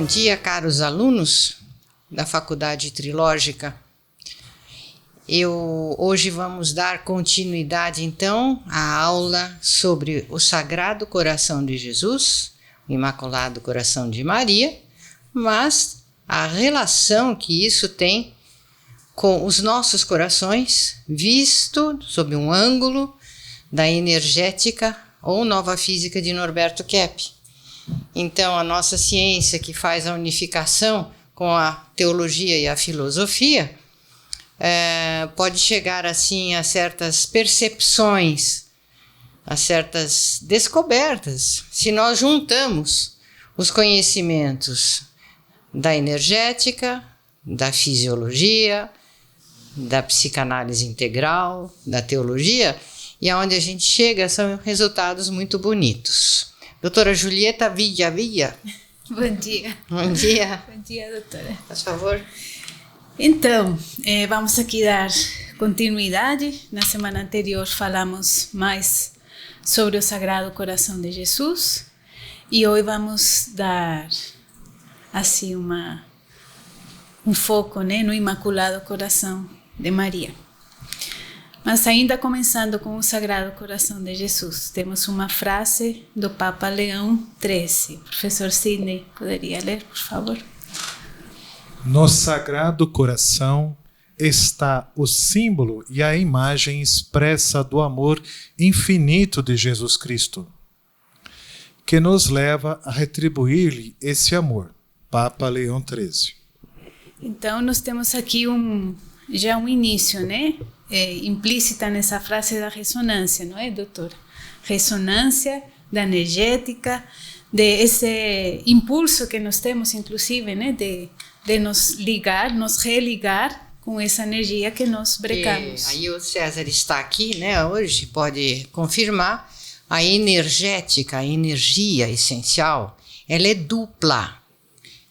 dia, caros alunos da Faculdade Trilógica. Hoje vamos dar continuidade, então, à aula sobre o Sagrado Coração de Jesus, o Imaculado Coração de Maria, mas a relação que isso tem com os nossos corações, visto sob um ângulo da energética ou nova física de Norberto Kepp. Então, a nossa ciência que faz a unificação com a teologia e a filosofia pode chegar assim a certas percepções, a certas descobertas, se nós juntamos os conhecimentos da energética, da fisiologia, da psicanálise integral, da teologia, e aonde a gente chega são resultados muito bonitos. Doutora Julieta Villavilla. Bom dia. Bom dia. Bom dia, doutora. Por favor. Então, vamos aqui dar continuidade. Na semana anterior falamos mais sobre o Sagrado Coração de Jesus e hoje vamos dar assim um foco, né, no Imaculado Coração de Maria. Mas ainda começando com o Sagrado Coração de Jesus, temos uma frase do Papa Leão XIII. Professor Sidney, poderia ler, por favor? No Sagrado Coração está o símbolo e a imagem expressa do amor infinito de Jesus Cristo, que nos leva a retribuir-lhe esse amor. Papa Leão XIII. Então, nós temos aqui já um início, né? Implícita nessa frase da ressonância, não é, doutora? Ressonância da energética, desse impulso que nós temos, inclusive, né? De nos ligar, nos religar com essa energia que nós brecamos. Aí o César está aqui, né? Hoje pode confirmar a energética, a energia essencial, ela é dupla.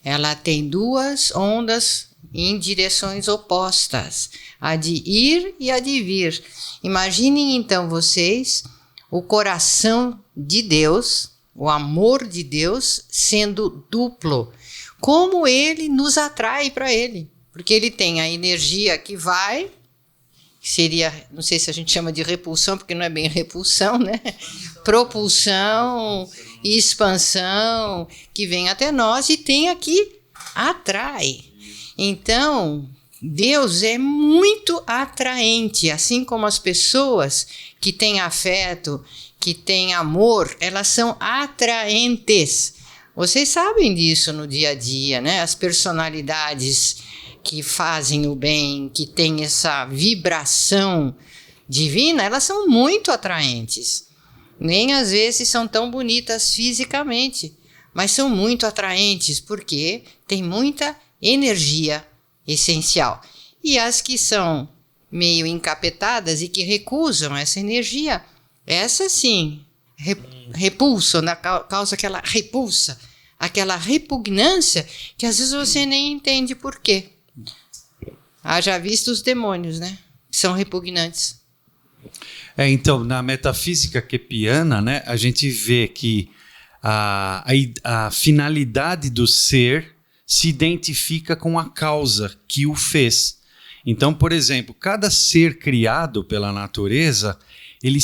Ela tem duas ondas em direções opostas, a de ir e a de vir. Imaginem então vocês o coração de Deus, o amor de Deus sendo duplo. Como ele nos atrai para ele, porque ele tem a energia que vai, seria, não sei se a gente chama de repulsão, porque não é bem repulsão, né? Propulsão e expansão que vem até nós e tem aqui atrai. Então, Deus é muito atraente, assim como as pessoas que têm afeto, que têm amor, elas são atraentes. Vocês sabem disso no dia a dia, né? As personalidades que fazem o bem, que têm essa vibração divina, elas são muito atraentes. Nem às vezes são tão bonitas fisicamente, mas são muito atraentes porque tem muita energia essencial. E as que são meio encapetadas e que recusam essa energia, essas sim repulsam, causa aquela repulsa, aquela repugnância que às vezes você nem entende por quê. Haja visto os demônios, né? Que são repugnantes. Então, na metafísica keppiana, né, a gente vê que a finalidade do ser se identifica com a causa que o fez. Então, por exemplo, cada ser criado pela natureza, ele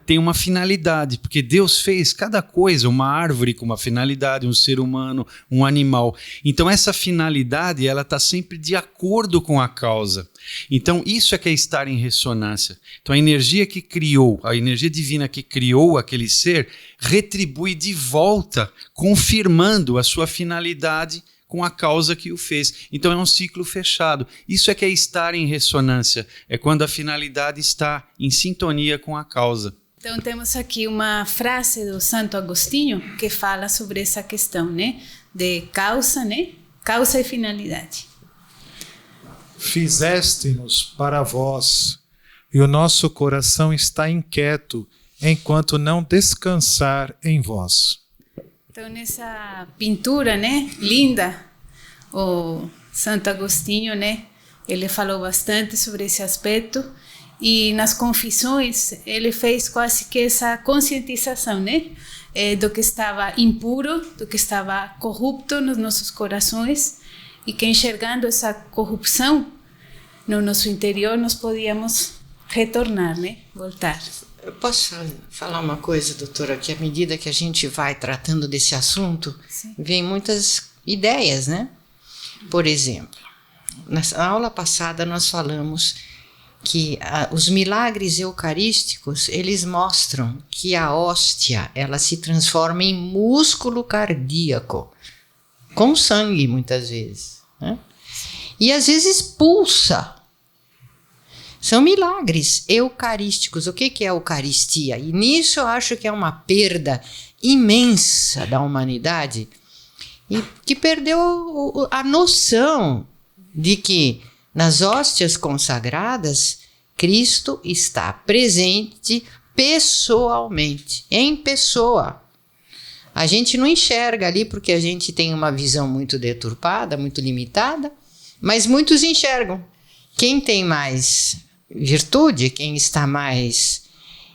tem uma finalidade, porque Deus fez cada coisa, uma árvore com uma finalidade, um ser humano, um animal. Então, essa finalidade, ela está sempre de acordo com a causa. Então, isso é que é estar em ressonância. Então, a energia que criou, a energia divina que criou aquele ser, retribui de volta, confirmando a sua finalidade com a causa que o fez. Então é um ciclo fechado. Isso é que é estar em ressonância. É quando a finalidade está em sintonia com a causa. Então temos aqui uma frase do Santo Agostinho que fala sobre essa questão, né? De causa, né? Causa e finalidade. Fizeste-nos para vós, e o nosso coração está inquieto, enquanto não descansar em vós. Então, nessa pintura, né, linda, o Santo Agostinho, né, ele falou bastante sobre esse aspecto E nas confissões, ele fez quase que essa conscientização, né? Do que estava impuro, do que estava corrupto nos nossos corações, e que enxergando essa corrupção no nosso interior, nós podíamos retornar, né? Voltar. Eu posso falar uma coisa, doutora, que à medida que a gente vai tratando desse assunto, sim, vem muitas ideias, né? Por exemplo, na aula passada nós falamos que os milagres eucarísticos, eles mostram que a hóstia, ela se transforma em músculo cardíaco, com sangue muitas vezes, né? E às vezes pulsa. São milagres eucarísticos. O que é a Eucaristia? E nisso eu acho que é uma perda imensa da humanidade, e que perdeu a noção de que nas hóstias consagradas, Cristo está presente pessoalmente, em pessoa. A gente não enxerga ali porque a gente tem uma visão muito deturpada, muito limitada, mas muitos enxergam. Quem tem mais virtude, quem está mais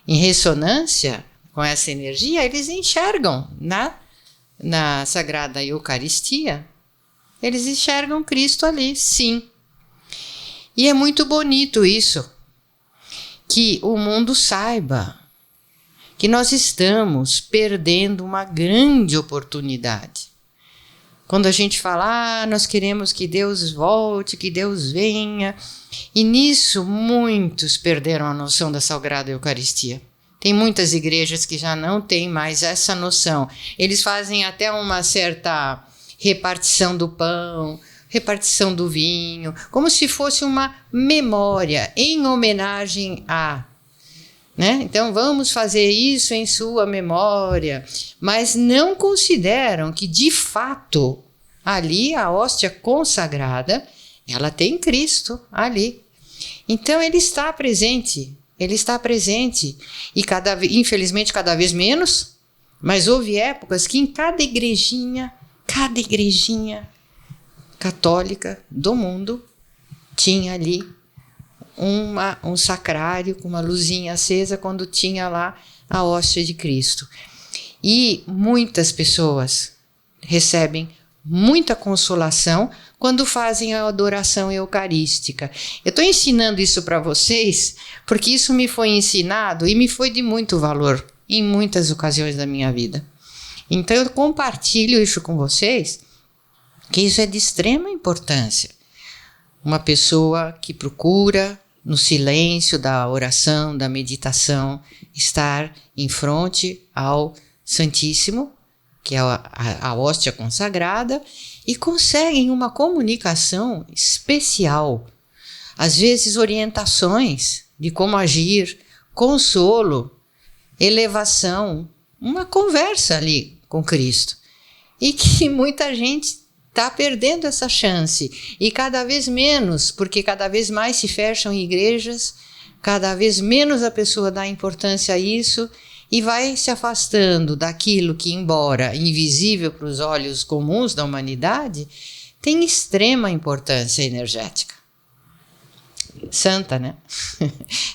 em ressonância com essa energia, eles enxergam na Sagrada Eucaristia, eles enxergam Cristo ali, sim. E é muito bonito isso, que o mundo saiba que nós estamos perdendo uma grande oportunidade. Quando a gente fala, nós queremos que Deus volte, que Deus venha, e nisso muitos perderam a noção da Sagrada Eucaristia. Tem muitas igrejas que já não têm mais essa noção. Eles fazem até uma certa repartição do pão, repartição do vinho, como se fosse uma memória em homenagem a, né? Então vamos fazer isso em sua memória, mas não consideram que de fato ali a hóstia consagrada, ela tem Cristo ali. Então ele está presente e infelizmente cada vez menos, mas houve épocas que em cada igrejinha católica do mundo tinha ali um sacrário com uma luzinha acesa quando tinha lá a hóstia de Cristo. E muitas pessoas recebem muita consolação quando fazem a adoração eucarística. Eu estou ensinando isso para vocês porque isso me foi ensinado e me foi de muito valor em muitas ocasiões da minha vida. Então eu compartilho isso com vocês, que isso é de extrema importância. Uma pessoa que procura, no silêncio da oração, da meditação, estar em frente ao Santíssimo, que é a hóstia consagrada, e conseguem uma comunicação especial. Às vezes orientações de como agir, consolo, elevação, uma conversa ali com Cristo. E que muita gente está perdendo essa chance, e cada vez menos, porque cada vez mais se fecham igrejas, cada vez menos a pessoa dá importância a isso e vai se afastando daquilo que, embora invisível para os olhos comuns da humanidade, tem extrema importância energética. Santa, né?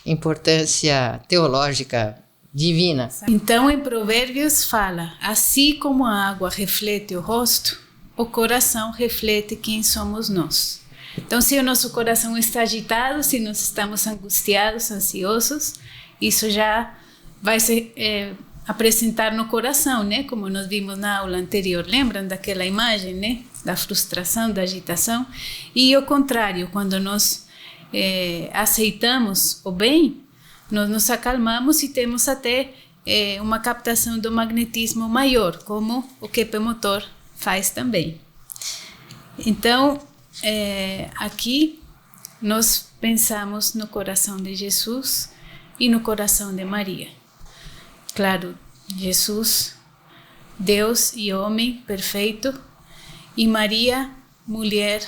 Importância teológica divina. Então, em Provérbios fala, assim como a água reflete o rosto, o coração reflete quem somos nós. Então, se o nosso coração está agitado, se nós estamos angustiados, ansiosos, isso já vai se apresentar no coração, né? Como nós vimos na aula anterior. Lembram daquela imagem, né? Da frustração, da agitação? E o contrário, quando nós aceitamos o bem, nós nos acalmamos e temos até uma captação do magnetismo maior, como o QP motor faz também. Então, aqui nós pensamos no coração de Jesus e no coração de Maria. Claro, Jesus, Deus e homem perfeito, e Maria, mulher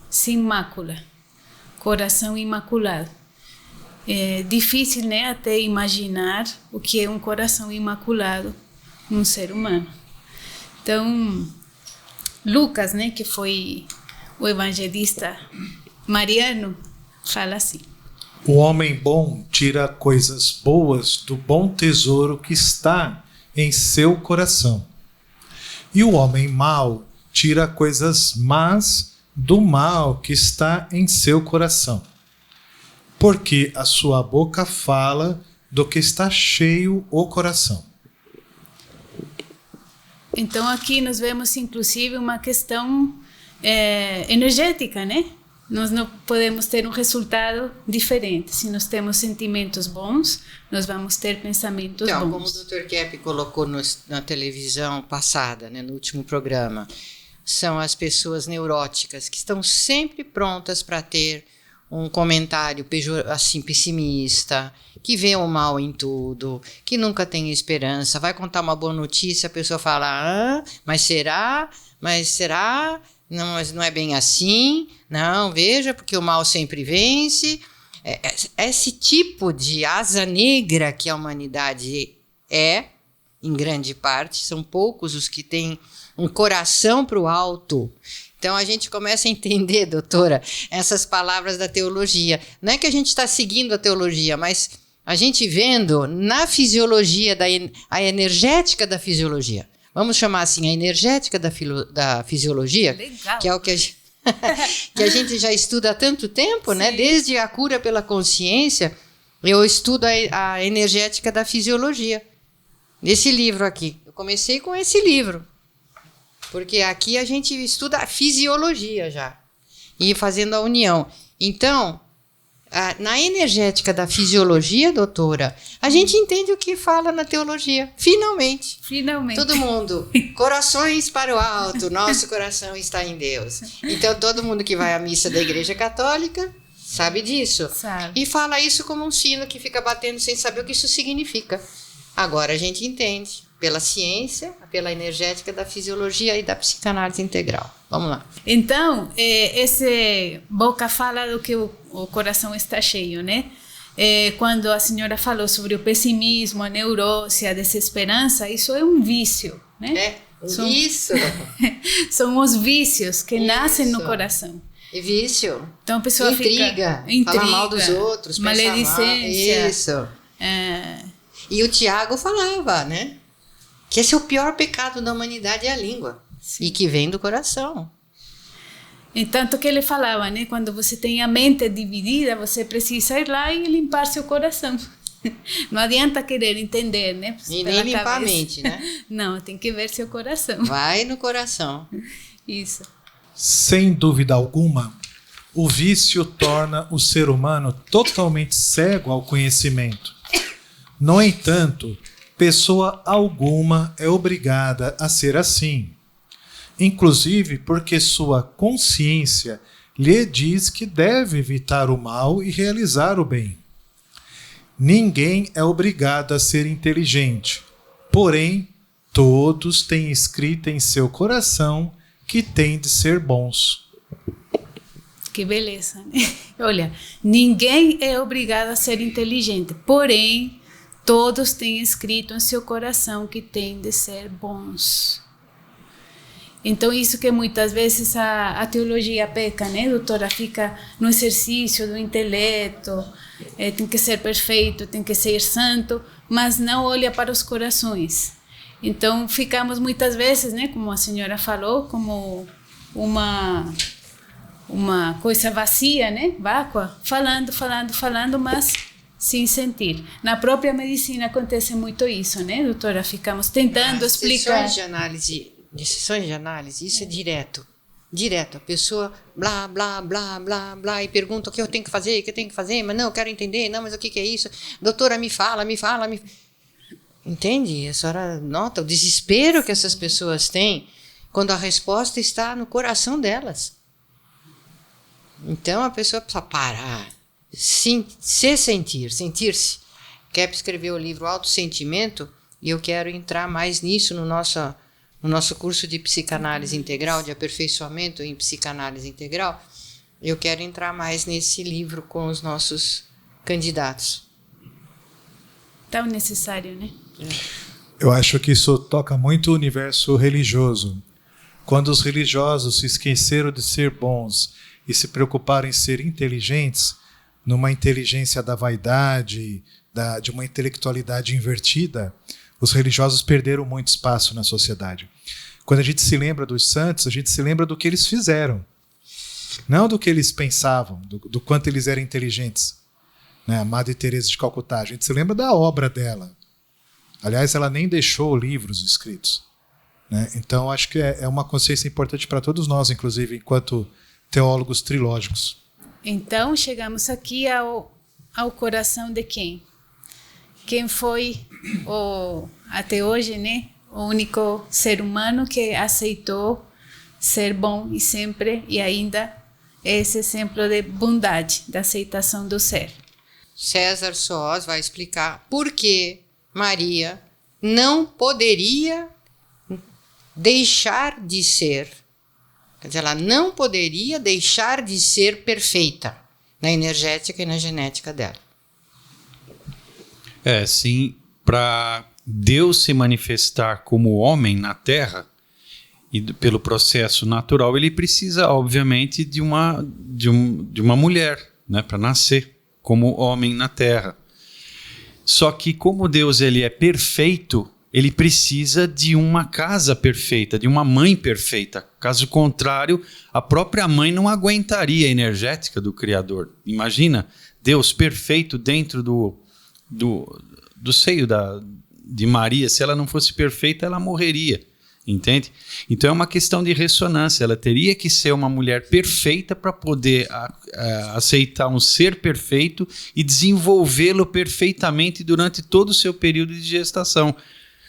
sem mácula, coração imaculado. É difícil, né, até imaginar o que é um coração imaculado num ser humano. Então, Lucas, né, que foi o evangelista mariano, fala assim: O homem bom tira coisas boas do bom tesouro que está em seu coração. E o homem mau tira coisas más do mal que está em seu coração. Porque a sua boca fala do que está cheio o coração. Então aqui nós vemos inclusive uma questão energética, né? Nós não podemos ter um resultado diferente. Se nós temos sentimentos bons, nós vamos ter pensamentos então, bons. Como o Dr. Kepp colocou na televisão passada, né, no último programa, são as pessoas neuróticas que estão sempre prontas para ter um comentário assim, pessimista, que vê o mal em tudo, que nunca tem esperança. Vai contar uma boa notícia, a pessoa fala, mas será? Mas será? Não, mas não é bem assim. Não, veja, porque o mal sempre vence. Esse tipo de asa negra que a humanidade é, em grande parte, são poucos os que têm um coração para o alto. Então a gente começa a entender, doutora, essas palavras da teologia. Não é que a gente está seguindo a teologia, mas a gente vendo na fisiologia, a energética da fisiologia. Vamos chamar assim, a energética da fisiologia, Legal. que é o que a gente já estuda há tanto tempo, né? Desde a cura pela consciência, eu estudo a energética da fisiologia. Nesse livro aqui. Eu comecei com esse livro. Porque aqui a gente estuda a fisiologia já. E fazendo a união. Então, na energética da fisiologia, doutora, a gente entende o que fala na teologia. Finalmente. Finalmente. Todo mundo. Corações para o alto. Nosso coração está em Deus. Então, todo mundo que vai à missa da Igreja Católica sabe disso. Sabe. E fala isso como um sino que fica batendo sem saber o que isso significa. Agora a gente entende. Pela ciência, pela energética da fisiologia e da psicanálise integral. Vamos lá. Então, esse boca fala do que o coração está cheio, né? Quando a senhora falou sobre o pessimismo, a neurose, a desesperança, isso é um vício, né? Isso. São os vícios que nascem no coração. E vício. Então a pessoa intriga, fala mal dos outros, maledicência. Isso. E o Tiago falava, né? Que esse é o pior pecado da humanidade, é a língua. Sim. E que vem do coração. E tanto que ele falava, né? Quando você tem a mente dividida, você precisa ir lá e limpar seu coração. Não adianta querer entender, né? E nem limpar a mente, né? Não, tem que ver seu coração. Vai no coração. Isso. Sem dúvida alguma, o vício torna o ser humano totalmente cego ao conhecimento. No entanto, pessoa alguma é obrigada a ser assim, inclusive porque sua consciência lhe diz que deve evitar o mal e realizar o bem. Ninguém é obrigado a ser inteligente, porém, todos têm escrito em seu coração que têm de ser bons. Que beleza, né? Olha, ninguém é obrigado a ser inteligente, porém, todos têm escrito em seu coração que têm de ser bons. Então, isso que muitas vezes a teologia peca, né, doutora? Fica no exercício do intelecto, tem que ser perfeito, tem que ser santo, mas não olha para os corações. Então, ficamos muitas vezes, né, como a senhora falou, como uma coisa vazia, né, vácua, falando, mas sem sentir. Na própria medicina acontece muito isso, né, doutora? Ficamos tentando explicar. Sessões de análise, isso é direto. A pessoa blá, blá, blá, blá, blá, e pergunta o que eu tenho que fazer, mas não, eu quero entender, não, mas o que é isso? Doutora, me fala. Entende? A senhora nota o desespero que essas pessoas têm quando a resposta está no coração delas. Então a pessoa precisa parar. Sentir-se. Kepp escreveu o livro Autossentimento e eu quero entrar mais nisso no nosso curso de psicanálise integral, de aperfeiçoamento em psicanálise integral. Eu quero entrar mais nesse livro com os nossos candidatos. Tão necessário, né? Eu acho que isso toca muito o universo religioso. Quando os religiosos se esqueceram de ser bons e se preocuparam em ser inteligentes, numa inteligência da vaidade, de uma intelectualidade invertida, os religiosos perderam muito espaço na sociedade. Quando a gente se lembra dos santos, a gente se lembra do que eles fizeram, não do que eles pensavam, do quanto eles eram inteligentes. Né? A Madre Teresa de Calcutá, a gente se lembra da obra dela. Aliás, ela nem deixou livros escritos. Né? Então, acho que é uma consciência importante para todos nós, inclusive, enquanto teólogos trilógicos. Então, chegamos aqui ao coração de quem? Quem foi, até hoje, né, o único ser humano que aceitou ser bom e sempre, e ainda é esse exemplo de bondade, da aceitação do ser. César Soares vai explicar por que Maria não poderia deixar de ser. Quer dizer, ela não poderia deixar de ser perfeita na energética e na genética dela. Sim, para Deus se manifestar como homem na Terra, e pelo processo natural, ele precisa, obviamente, de uma mulher, né, para nascer como homem na Terra. Só que como Deus ele é perfeito, ele precisa de uma casa perfeita, de uma mãe perfeita. Caso contrário, a própria mãe não aguentaria a energética do Criador. Imagina Deus perfeito dentro do seio de Maria. Se ela não fosse perfeita, ela morreria. Entende? Então é uma questão de ressonância. Ela teria que ser uma mulher perfeita para poder aceitar um ser perfeito e desenvolvê-lo perfeitamente durante todo o seu período de gestação.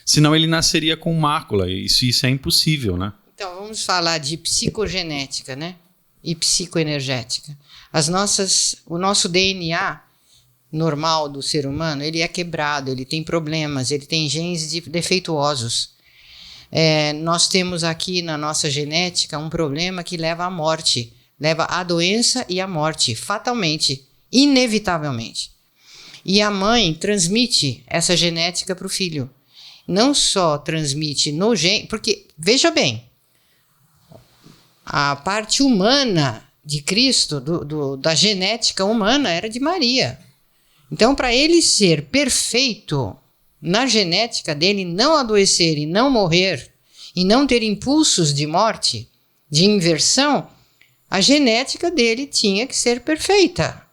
Senão ele nasceria com mácula. Isso é impossível, né? Então vamos falar de psicogenética, né? E psicoenergética. O nosso DNA normal do ser humano, ele é quebrado, ele tem problemas, ele tem genes defeituosos. Nós temos aqui na nossa genética um problema que leva à morte, leva à doença e à morte, fatalmente, inevitavelmente. E a mãe transmite essa genética para o filho. Não só transmite no gene, porque, veja bem, a parte humana de Cristo, da genética humana, era de Maria. Então, para ele ser perfeito na genética dele, não adoecer e não morrer, e não ter impulsos de morte, de inversão, a genética dele tinha que ser perfeita.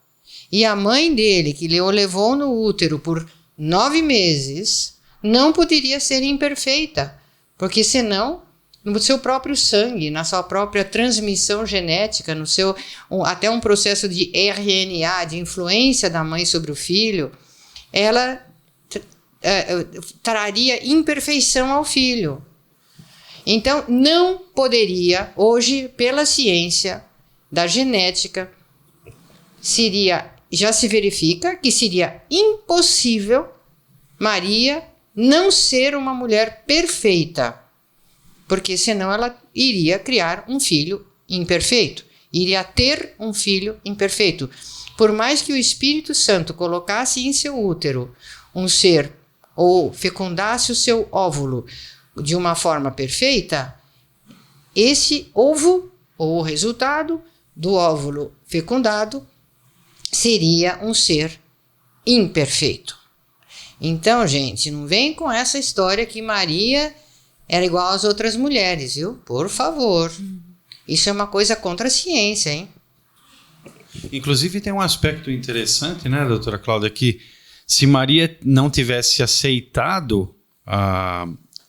E a mãe dele, que o levou no útero por 9 meses, não poderia ser imperfeita, porque senão, no seu próprio sangue, na sua própria transmissão genética, até um processo de RNA, de influência da mãe sobre o filho, ela traria imperfeição ao filho. Então, não poderia, hoje, pela ciência da genética, já se verifica que seria impossível Maria não ser uma mulher perfeita, porque senão ela iria criar um filho imperfeito, iria ter um filho imperfeito. Por mais que o Espírito Santo colocasse em seu útero um ser, ou fecundasse o seu óvulo de uma forma perfeita, esse ovo, ou o resultado do óvulo fecundado, seria um ser imperfeito. Então, gente, não vem com essa história que Maria era igual às outras mulheres, viu? Por favor. Isso é uma coisa contra a ciência, hein? Inclusive tem um aspecto interessante, né, doutora Cláudia, que se Maria não tivesse aceitado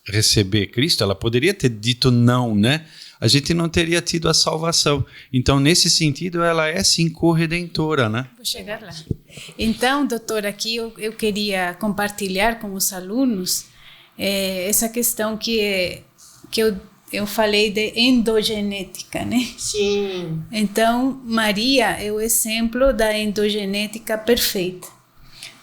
receber Cristo, ela poderia ter dito não, né? A gente não teria tido a salvação. Então, nesse sentido, ela é sim corredentora, né? Vou chegar lá. Então, doutor, aqui eu queria compartilhar com os alunos essa questão que eu falei de endogenética, né? Sim. Então, Maria é o exemplo da endogenética perfeita,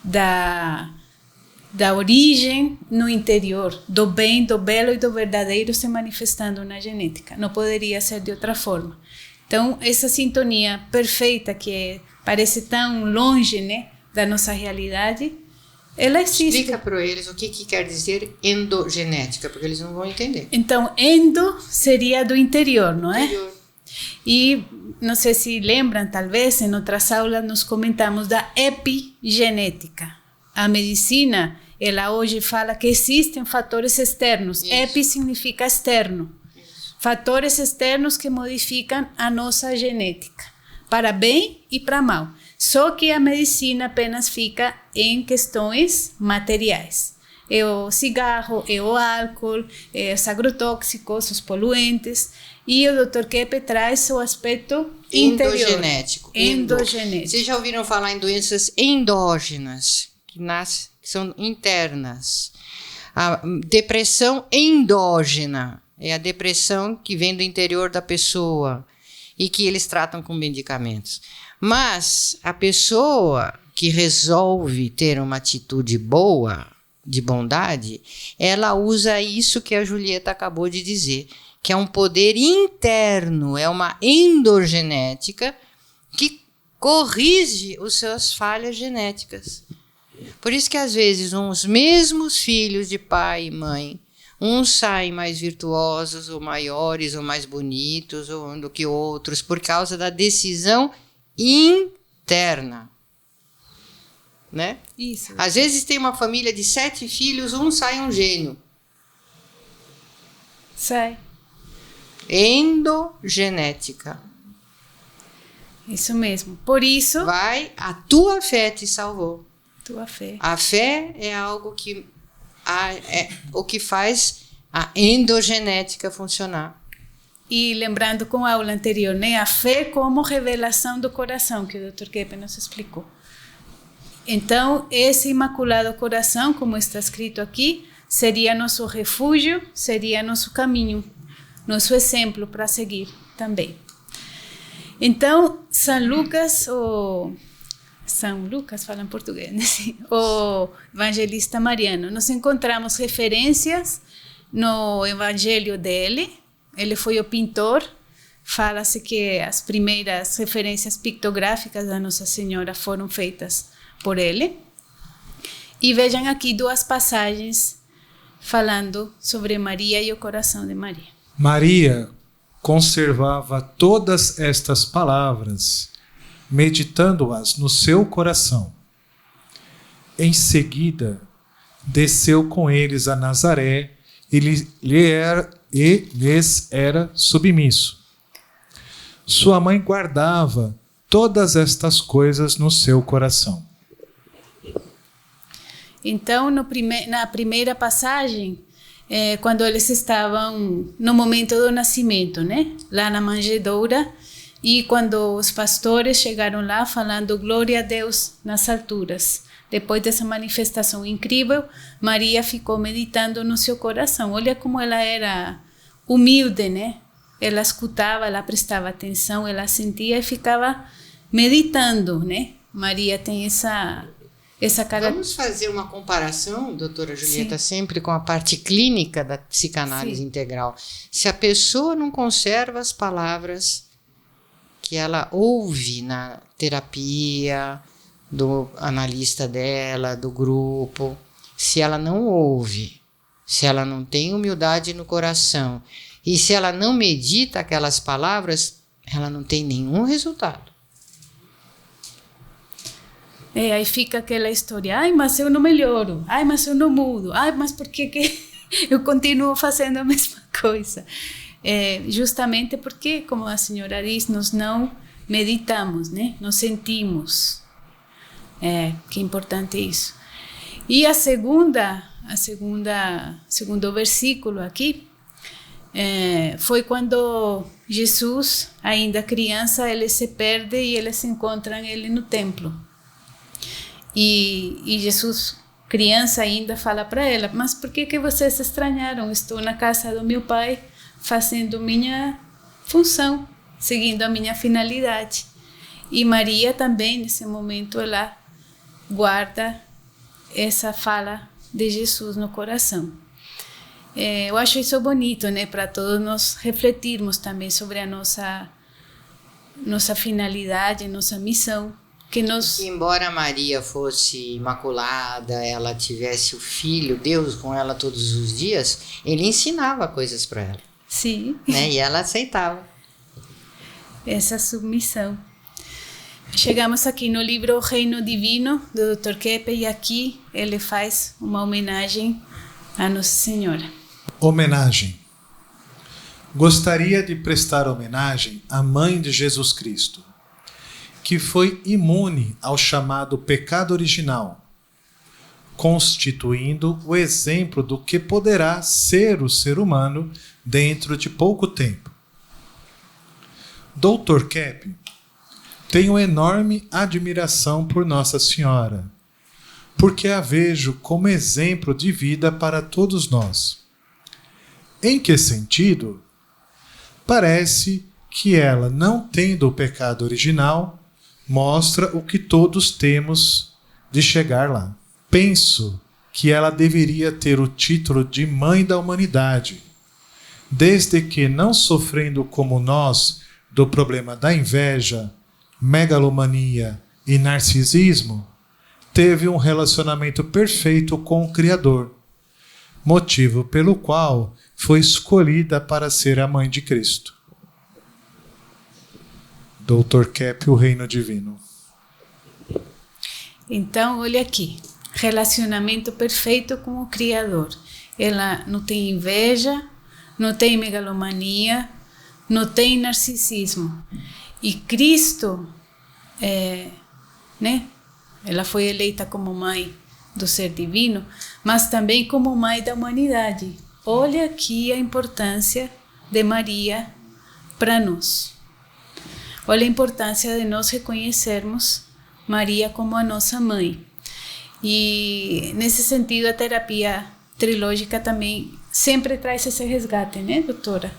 da origem no interior, do bem, do belo e do verdadeiro se manifestando na genética. Não poderia ser de outra forma. Então, essa sintonia perfeita que parece tão longe, né, da nossa realidade, ela existe. Explica para eles o que quer dizer endogenética, porque eles não vão entender. Então, endo seria do interior, não é? Interior. E não sei se lembram, talvez, em outras aulas nós comentamos da epigenética. A medicina, ela hoje fala que existem fatores externos. Isso. Epi significa externo. Isso. Fatores externos que modificam a nossa genética, para bem e para mal. Só que a medicina apenas fica em questões materiais. É o cigarro, é o álcool, é os agrotóxicos, os poluentes. E o Dr. Keppe traz o aspecto endogenético. Endogenético. Vocês já ouviram falar em doenças endógenas, que são internas? A depressão endógena é a depressão que vem do interior da pessoa e que eles tratam com medicamentos. Mas a pessoa que resolve ter uma atitude boa, de bondade, ela usa isso que a Julieta acabou de dizer, que é um poder interno, é uma endogenética que corrige as suas falhas genéticas. Por isso que às vezes os mesmos filhos de pai e mãe, uns saem mais virtuosos, ou maiores, ou mais bonitos do que outros, por causa da decisão interna. Né? Isso. Às vezes tem uma família de 7 filhos, um sai um gênio. Sai. Endogenética. Isso mesmo. Por isso... A tua fé te salvou. Tua fé. A fé é algo que... o que faz a endogenética funcionar. E lembrando com a aula anterior, né? A fé como revelação do coração, que o Dr. Keppe nos explicou. Então, esse Imaculado Coração, como está escrito aqui, seria nosso refúgio, seria nosso caminho, nosso exemplo para seguir também. Então, São Lucas, fala em português, né? O evangelista mariano, nós encontramos referências no evangelho dele. Ele foi o pintor. Fala-se que as primeiras referências pictográficas da Nossa Senhora foram feitas por ele. E vejam aqui 2 passagens falando sobre Maria e o coração de Maria. Maria conservava todas estas palavras, meditando-as no seu coração. Em seguida, desceu com eles a Nazaré e lhes era submisso. Sua mãe guardava todas estas coisas no seu coração. Então, na primeira passagem, quando eles estavam no momento do nascimento, né? Lá na manjedoura, e quando os pastores chegaram lá falando glória a Deus nas alturas. Depois dessa manifestação incrível, Maria ficou meditando no seu coração. Olha como ela era humilde, né? Ela escutava, ela prestava atenção, ela sentia e ficava meditando, né? Maria tem essa característica. Vamos fazer uma comparação, doutora Julieta, sempre com a parte clínica da psicanálise integral. Se a pessoa não conserva as palavras que ela ouve na terapia, do analista dela, do grupo, se ela não ouve, se ela não tem humildade no coração e se ela não medita aquelas palavras, ela não tem nenhum resultado. Aí fica aquela história, ai, mas eu não melhoro, ai, mas eu não mudo, ai, mas por que eu continuo fazendo a mesma coisa? Justamente porque, como a senhora diz, nós não meditamos, né? Não sentimos. Que é importante isso. E segundo versículo aqui, foi quando Jesus, ainda criança, ele se perde e eles encontram ele no templo. E Jesus, criança ainda, fala para ela, mas por que vocês se estranharam? Estou na casa do meu pai fazendo minha função, seguindo a minha finalidade. E Maria também, nesse momento, ela guarda essa fala de Jesus no coração. Eu acho isso bonito, né, para todos nós refletirmos também sobre a nossa finalidade, nossa missão. Que embora Maria fosse imaculada, ela tivesse o Filho, Deus com ela todos os dias, ele ensinava coisas para ela. Sim. Né, e ela aceitava. essa submissão. Chegamos aqui no livro O Reino Divino, do Dr. Keppe, e aqui ele faz uma homenagem a Nossa Senhora. Homenagem. Gostaria de prestar homenagem à Mãe de Jesus Cristo, que foi imune ao chamado pecado original, constituindo o exemplo do que poderá ser o ser humano dentro de pouco tempo. Dr. Keppe, tenho enorme admiração por Nossa Senhora, porque a vejo como exemplo de vida para todos nós. Em que sentido? Parece que ela, não tendo o pecado original, mostra o que todos temos de chegar lá. Penso que ela deveria ter o título de Mãe da Humanidade, desde que, não sofrendo como nós do problema da inveja, megalomania e narcisismo, teve um relacionamento perfeito com o Criador, motivo pelo qual foi escolhida para ser a Mãe de Cristo. Dr. Keppe, O Reino Divino. Então, olha aqui, relacionamento perfeito com o Criador. Ela não tem inveja, não tem megalomania, não tem narcisismo. E Cristo, né? Ela foi eleita como mãe do ser divino, mas também como mãe da humanidade. Olha aqui a importância de Maria para nós. Olha a importância de nós reconhecermos Maria como a nossa mãe. E nesse sentido a terapia trilógica também sempre traz esse resgate, né, doutora?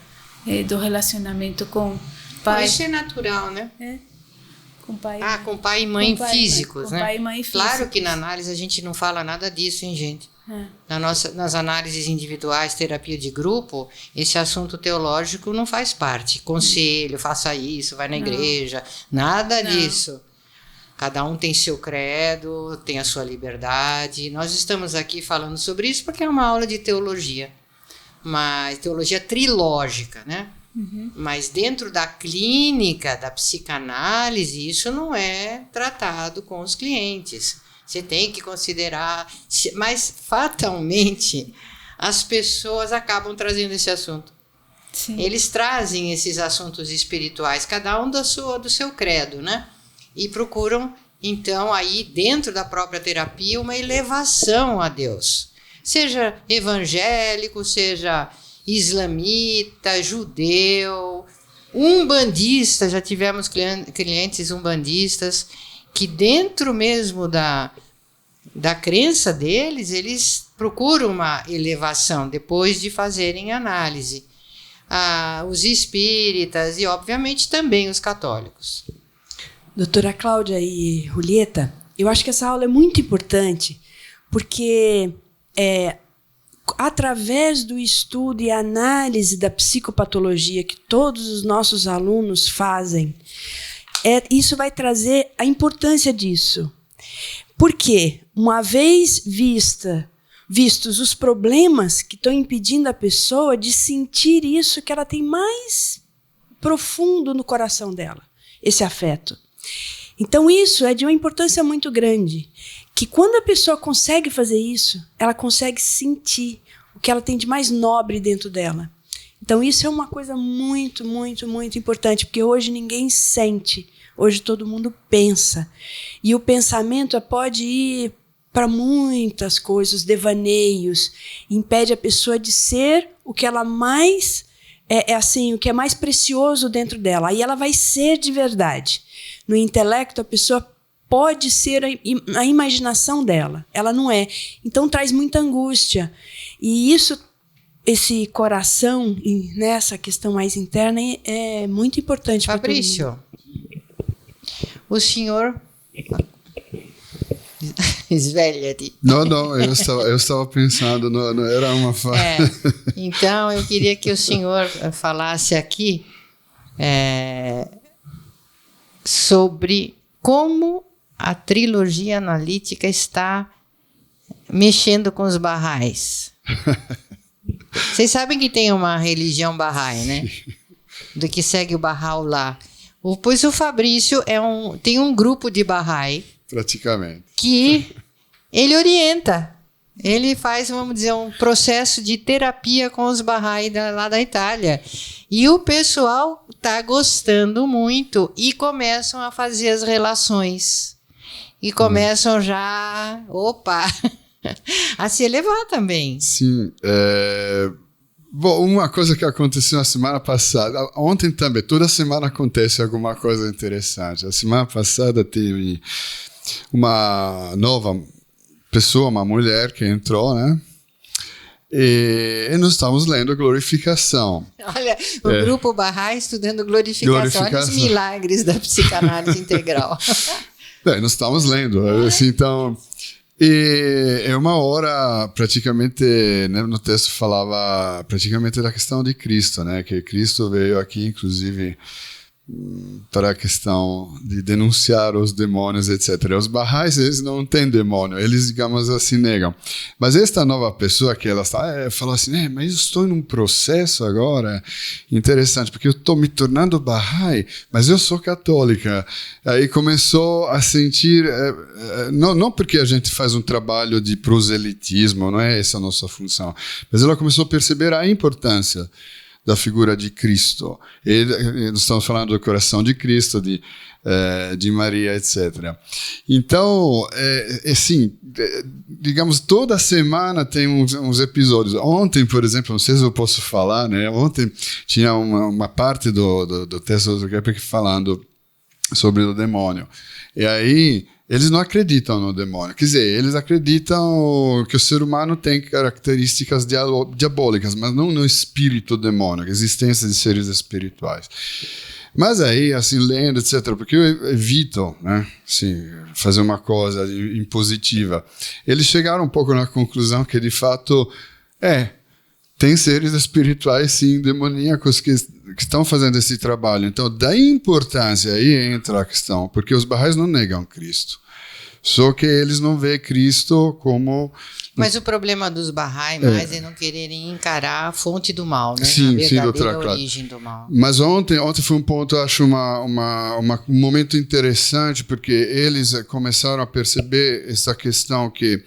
Do relacionamento com pai. Isso é natural, né? Com pai. Com pai e mãe físicos, né? Com pai e mãe físicos. Claro que na análise a gente não fala nada disso, hein, gente? Nas análises individuais, terapia de grupo, esse assunto teológico não faz parte. Conselho, faça isso, vai na igreja, nada disso. Cada um tem seu credo, tem a sua liberdade. Nós estamos aqui falando sobre isso porque é uma aula de teologia, mas teologia trilógica, né? Mas dentro da clínica, da psicanálise, isso não é tratado com os clientes. Você tem que considerar, mas fatalmente as pessoas acabam trazendo esse assunto. Sim. Eles trazem esses assuntos espirituais, cada um do seu credo, né? E procuram, então, aí dentro da própria terapia, uma elevação a Deus. Seja evangélico, seja islamita, judeu, umbandista, já tivemos clientes umbandistas, que dentro mesmo da crença deles, eles procuram uma elevação depois de fazerem análise. Os espíritas e, obviamente, também os católicos. Doutora Cláudia e Julieta, eu acho que essa aula é muito importante, porque através do estudo e análise da psicopatologia que todos os nossos alunos fazem, isso vai trazer a importância disso. Porque, uma vez vistos os problemas que estão impedindo a pessoa de sentir isso que ela tem mais profundo no coração dela, esse afeto. Então, isso é de uma importância muito grande, que quando a pessoa consegue fazer isso, ela consegue sentir o que ela tem de mais nobre dentro dela. Então, isso é uma coisa muito, muito, muito importante, porque hoje ninguém sente, hoje todo mundo pensa. E o pensamento pode ir para muitas coisas, devaneios, impede a pessoa de ser o que ela mais o que é mais precioso dentro dela. Aí ela vai ser de verdade. No intelecto, a pessoa pode ser a imaginação dela. Ela não é. Então, traz muita angústia. E esse coração, nessa questão mais interna, é muito importante para todo mundo. Fabrício, o senhor... Esvelha-te. Não, eu estava pensando, não era uma fala. Então, eu queria que o senhor falasse aqui sobre como a trilogia analítica está mexendo com os Baha'is. Vocês sabem que tem uma religião Bahá'í, né? Do que segue o Baha'u'lláh. Pois o Fabrício tem um grupo de Bahá'í Praticamente. que ele orienta. Ele faz, vamos dizer, um processo de terapia com os Bahá'í lá da Itália. E o pessoal está gostando muito e começam a fazer as relações. E começam já, a se elevar também. Sim. Bom, uma coisa que aconteceu na semana passada, ontem também, toda semana acontece alguma coisa interessante. A semana passada teve uma nova pessoa, uma mulher que entrou, né? E nós estamos lendo Glorificação. Olha, o grupo Bahá'í estudando glorificação. Olha os milagres da psicanálise integral. Nós estamos lendo, assim, então... E é uma hora, praticamente, né, no texto falava praticamente da questão de Cristo, né? Que Cristo veio aqui, inclusive, para a questão de denunciar os demônios, etc. Os Bahá'ís, eles não têm demônio, eles, digamos assim, negam. Mas esta nova pessoa que ela falou assim, mas eu estou em um processo agora interessante, porque eu estou me tornando Bahá'í, mas eu sou católica. Aí começou a sentir, não porque a gente faz um trabalho de proselitismo, não é essa a nossa função, mas ela começou a perceber a importância da figura de Cristo. Nós estamos falando do coração de Cristo, de Maria, etc. Então, assim, digamos, toda semana tem uns episódios. Ontem, por exemplo, não sei se eu posso falar, né? Ontem tinha uma parte do texto do Kepler falando sobre o demônio. E aí, eles não acreditam no demônio. Quer dizer, eles acreditam que o ser humano tem características diabólicas, mas não no espírito demônio, a existência de seres espirituais. Mas aí, assim, lendo, etc., porque eu evito, né, assim, fazer uma coisa impositiva, eles chegaram um pouco na conclusão que, de fato, tem seres espirituais, sim, demoníacos que estão fazendo esse trabalho. Então, da importância, aí entra a questão, porque os Bahá'ís não negam Cristo. Só que eles não veem Cristo como... Mas o problema dos Bahá'í mais é não quererem encarar a fonte do mal, né? Sim, a verdadeira origem do mal. Mas ontem foi um ponto, acho, um momento interessante, porque eles começaram a perceber essa questão que,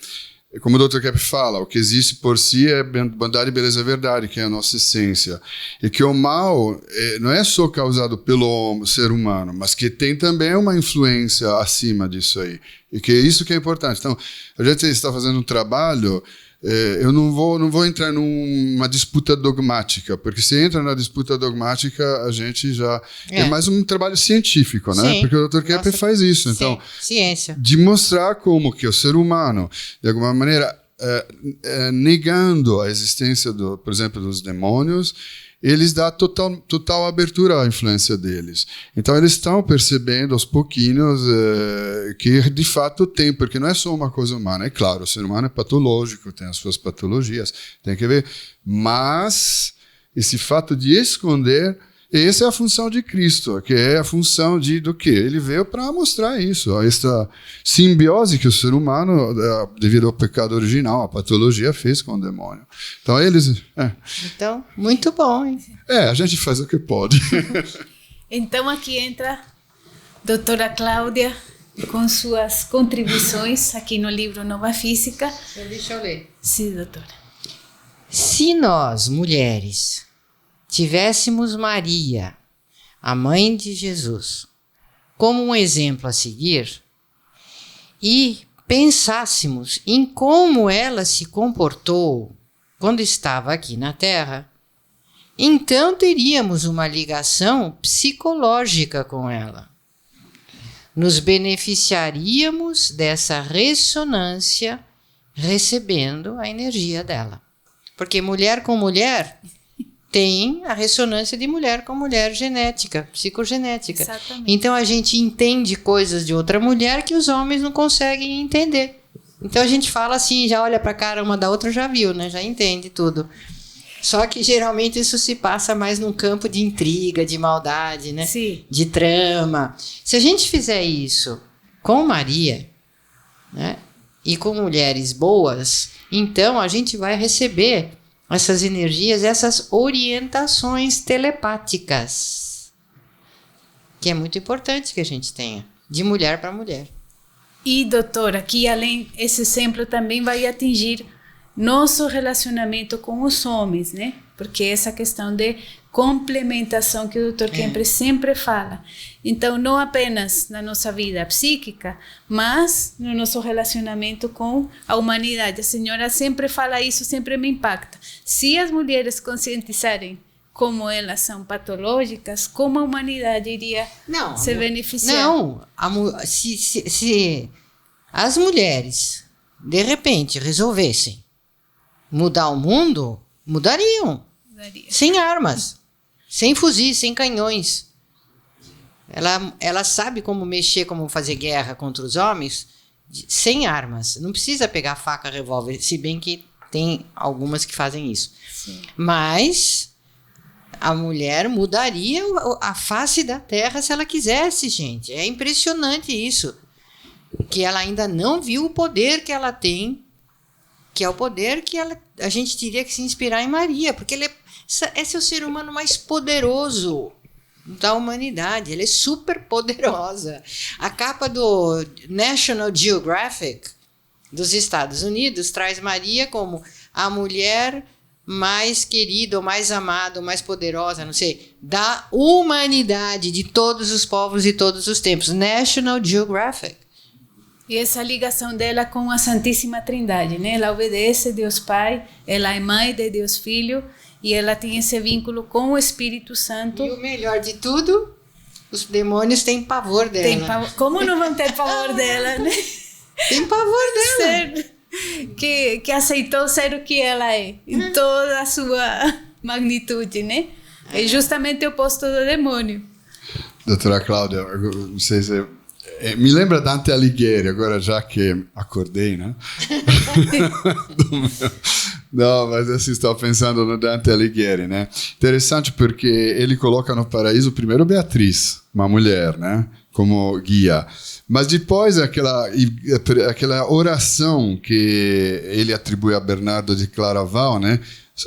como o Dr. Kepler fala, o que existe por si é bondade, beleza e verdade, que é a nossa essência. E que o mal não é só causado pelo ser humano, mas que tem também uma influência acima disso aí. E que é isso que é importante. Então, a gente está fazendo um trabalho, eu não vou entrar numa disputa dogmática, porque se entra na disputa dogmática, a gente já... É mais um trabalho científico, né? Sim. Porque o Dr. Kepler faz isso. Então, ciência. De mostrar como que o ser humano, de alguma maneira, negando a existência, por exemplo, dos demônios, eles dão total abertura à influência deles. Então, eles estão percebendo aos pouquinhos que, de fato, tem, porque não é só uma coisa humana. É claro, o ser humano é patológico, tem as suas patologias, tem que ver. Mas, esse fato de esconder, essa é a função de Cristo, que é a função do quê? Ele veio para mostrar isso, essa simbiose que o ser humano, devido ao pecado original, a patologia fez com o demônio. Então, eles... Então, muito bom, hein? A gente faz o que pode. Então, aqui entra a doutora Cláudia com suas contribuições aqui no livro Nova Física. Deixa eu ler. Sim, doutora. Se nós, mulheres, tivéssemos Maria, a mãe de Jesus, como um exemplo a seguir e pensássemos em como ela se comportou quando estava aqui na Terra, então teríamos uma ligação psicológica com ela. Nos beneficiaríamos dessa ressonância recebendo a energia dela. Porque mulher com mulher tem a ressonância de mulher com mulher genética, psicogenética. Exatamente. Então a gente entende coisas de outra mulher que os homens não conseguem entender. Então a gente fala assim, já olha para a cara uma da outra, já viu, né? Já entende tudo. Só que geralmente isso se passa mais num campo de intriga, de maldade, né? Sim. De trama. Se a gente fizer isso com Maria, né? E com mulheres boas, então a gente vai receber essas energias, essas orientações telepáticas que é muito importante que a gente tenha, de mulher para mulher. E, doutora, aqui além, esse exemplo também vai atingir nosso relacionamento com os homens, né? Porque essa questão de complementação que o Dr. Kempler sempre fala. Então, não apenas na nossa vida psíquica, mas no nosso relacionamento com a humanidade. A senhora sempre fala isso, sempre me impacta. Se as mulheres conscientizarem como elas são patológicas, como a humanidade iria se beneficiar? Não, se as mulheres, de repente, resolvessem mudar o mundo, mudariam. Sem armas, sem fuzis, sem canhões. Ela sabe como mexer, como fazer guerra contra os homens sem armas. Não precisa pegar faca, revólver, se bem que tem algumas que fazem isso. Sim. Mas a mulher mudaria a face da terra se ela quisesse, gente. É impressionante isso. Que ela ainda não viu o poder que ela tem, que é o poder que a gente teria que se inspirar em Maria, porque esse é o ser humano mais poderoso da humanidade. Ela é super poderosa. A capa do National Geographic dos Estados Unidos traz Maria como a mulher mais querida, ou mais amada, ou mais poderosa, não sei, da humanidade, de todos os povos e todos os tempos. National Geographic. E essa ligação dela com a Santíssima Trindade, né? Ela obedece a Deus Pai, ela é mãe de Deus Filho, e ela tem esse vínculo com o Espírito Santo. E o melhor de tudo, os demônios têm pavor dela. Como não vão ter pavor dela, né? Tem pavor dela. Que aceitou ser o que ela é, em toda a sua magnitude, né? É justamente o oposto do demônio. Doutora Cláudia, não sei se... me lembra Dante Alighieri, agora já que acordei, né? Não, mas assim, estava pensando no Dante Alighieri, né? Interessante porque ele coloca no paraíso primeiro Beatriz, uma mulher, né? Como guia. Mas depois aquela oração que ele atribui a Bernardo de Claraval, né?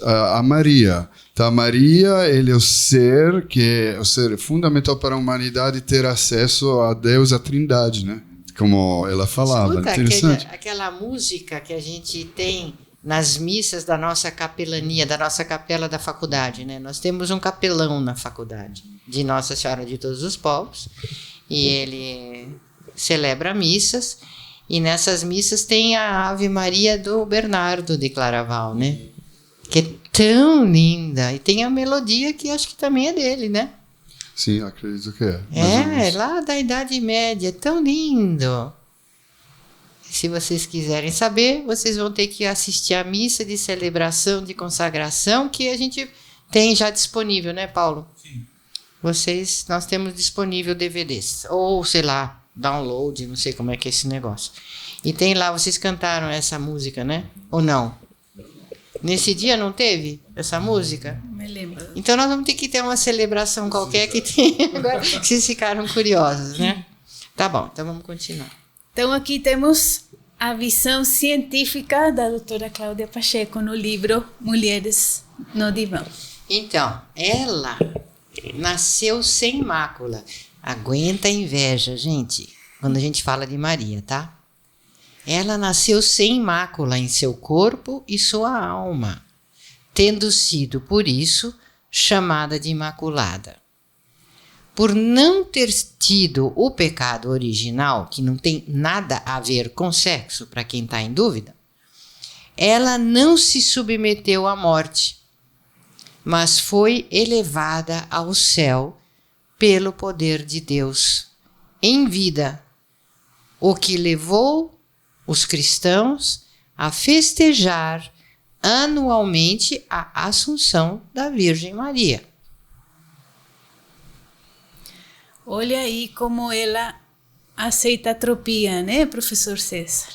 A Maria. Então, a Maria, ele é o ser que é o ser fundamental para a humanidade ter acesso a Deus, a Trindade, né? Como ela falava. Escuta, interessante. Aquela música que a gente tem nas missas da nossa capelania, da nossa capela da faculdade, né? Nós temos um capelão na faculdade de Nossa Senhora de Todos os Povos, e ele celebra missas, e nessas missas tem a Ave Maria do Bernardo de Claraval, né? Que é tão linda. E tem a melodia que acho que também é dele, né? Sim, acredito que é. É, lá da Idade Média. É tão lindo. Se vocês quiserem saber, vocês vão ter que assistir a missa de celebração, de consagração, que a gente tem já disponível, né, Paulo? Sim. Nós temos disponível DVDs. Ou, sei lá, download, não sei como é que é esse negócio. E tem lá, vocês cantaram essa música, né? Ou não? Nesse dia não teve essa música? Me lembro. Então nós vamos ter que ter uma celebração qualquer que tenha. Agora vocês ficaram curiosos, né? Tá bom, então vamos continuar. Então aqui temos a visão científica da doutora Cláudia Pacheco no livro Mulheres no Divã. Então, ela nasceu sem mácula. Aguenta a inveja, gente, quando a gente fala de Maria, tá? Ela nasceu sem mácula em seu corpo e sua alma, tendo sido, por isso, chamada de Imaculada. Por não ter tido o pecado original, que não tem nada a ver com sexo, para quem está em dúvida, ela não se submeteu à morte, mas foi elevada ao céu pelo poder de Deus em vida, o que levou os cristãos a festejar anualmente a Assunção da Virgem Maria. Olha aí como ela aceita a tropia, né, professor César?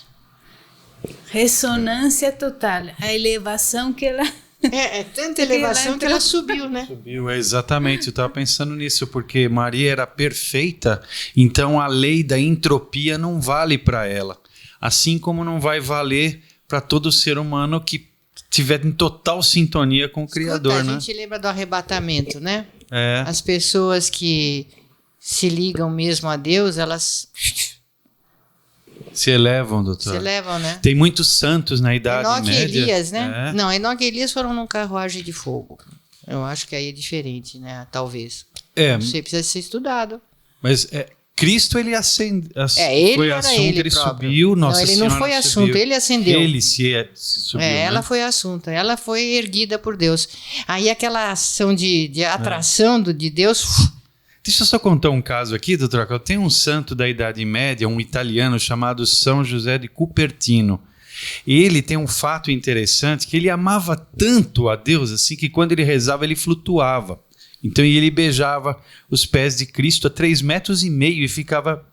Ressonância total, a elevação que ela... É tanta elevação que ela subiu, né? Subiu, exatamente. Eu estava pensando nisso, porque Maria era perfeita, então a lei da entropia não vale para ela. Assim como não vai valer para todo ser humano que estiver em total sintonia com o Criador, né? A gente lembra do arrebatamento, né? É. As pessoas que se ligam mesmo a Deus, elas se elevam, doutor. se elevam, né? Tem muitos santos na Idade Enoque e Média. Elias, né? É. Não, Enoque e Elias foram num carruagem de fogo. Eu acho que aí é diferente, né? Talvez. É, Você precisa ser estudado. mas Cristo, ele ascende. Ele foi era assunto, ele próprio. subiu, Nossa Não, ele não Senhora foi subiu. assunto, ele ascendeu. Ele se subiu, né? Ela foi assunta, ela foi erguida por Deus. Aí aquela ação de atração de Deus. Deixa eu só contar um caso aqui, doutor Raquel. Tem um santo da Idade Média, um italiano chamado São José de Cupertino. Ele tem um fato interessante, que ele amava tanto a Deus, assim, que quando ele rezava, ele flutuava. Então ele beijava os pés de Cristo a 3,5 metros e ficava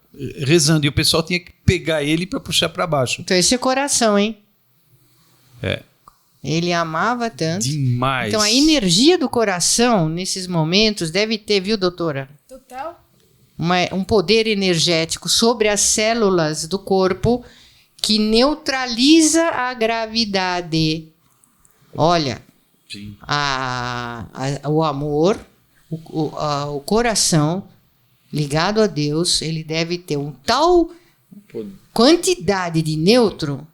rezando. E o pessoal tinha que pegar ele para puxar para baixo. Então esse é coração, hein? É. Ele amava tanto. Demais. Então a energia do coração, nesses momentos, deve ter, viu, doutora? Total. Um poder energético sobre as células do corpo que neutraliza a gravidade. Olha, Sim. o amor, o coração ligado a Deus, ele deve ter um tal quantidade de nêutron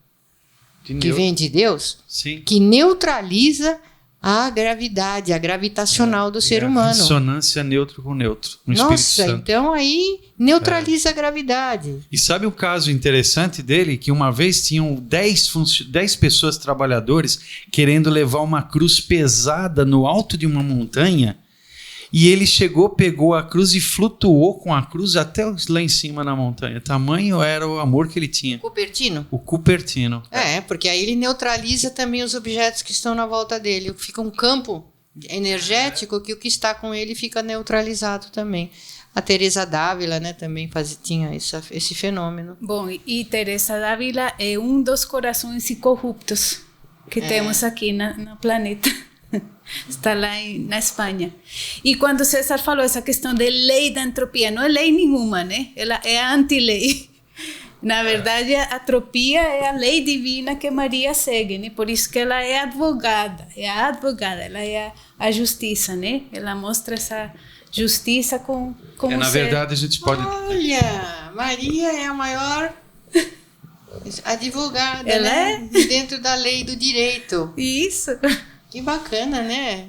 que vem de Deus, Sim. que neutraliza a gravidade, a gravitacional do ser humano. Ressonância neutro com neutro. No Espírito Nossa, Santo. então aí neutraliza a gravidade. E sabe um caso interessante dele? Que uma vez tinham 10 pessoas trabalhadores querendo levar uma cruz pesada no alto de uma montanha. E ele chegou, pegou a cruz e flutuou com a cruz até lá em cima na montanha. Tamanho era o amor que ele tinha. Cupertino? O Cupertino. Porque aí ele neutraliza também os objetos que estão na volta dele. Fica um campo energético que o que está com ele fica neutralizado também. A Teresa d'Ávila, né, também tinha esse fenômeno. Bom, e Teresa d'Ávila é um dos corações incorruptos que temos aqui no planeta. Está lá na Espanha. E quando César falou essa questão de lei da entropia, não é lei nenhuma, né? Ela é a anti-lei. Na verdade, a entropia é a lei divina que Maria segue, né? Por isso que ela é advogada, ela é a justiça, né? Ela mostra essa justiça como Na verdade, a gente pode... Olha, Maria é a maior advogada, ela né? Dentro da lei do direito. Isso. Que bacana, né?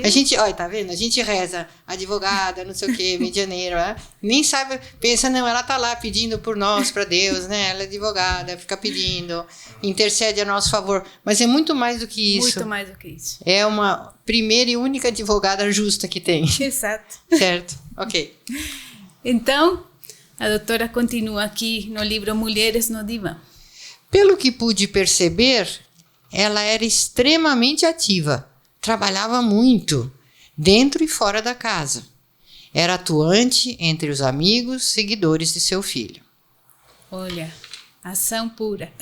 A gente, olha, tá vendo? A gente reza, advogada, não sei o quê, medianeiro, né? Nem sabe, pensa, não, ela tá lá pedindo por nós, para Deus, né? Ela é advogada, fica pedindo, intercede a nosso favor. Mas é muito mais do que isso. Muito mais do que isso. É uma primeira e única advogada justa que tem. Exato. Certo, ok. Então, a doutora continua aqui no livro Mulheres no Divã. Pelo que pude perceber, ela era extremamente ativa, trabalhava muito, dentro e fora da casa. Era atuante entre os amigos, seguidores de seu filho. Olha, ação pura.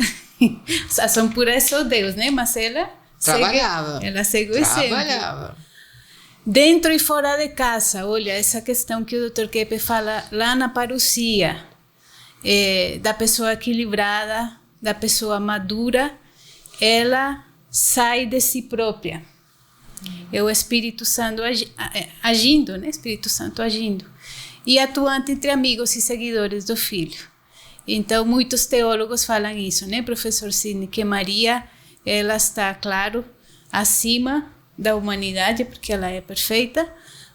Ação pura é só Deus, né? Mas ela Trabalhava. Ela segue o exemplo. Trabalhava. Dentro e fora de casa, olha, essa questão que o Dr. Keppe fala lá na parousia, da pessoa equilibrada, da pessoa madura, ela sai de si própria. É o Espírito Santo agindo, né? Espírito Santo agindo. E atuante entre amigos e seguidores do Filho. Então, muitos teólogos falam isso, né, professor Sidney? Que Maria, ela está, claro, acima da humanidade, porque ela é perfeita,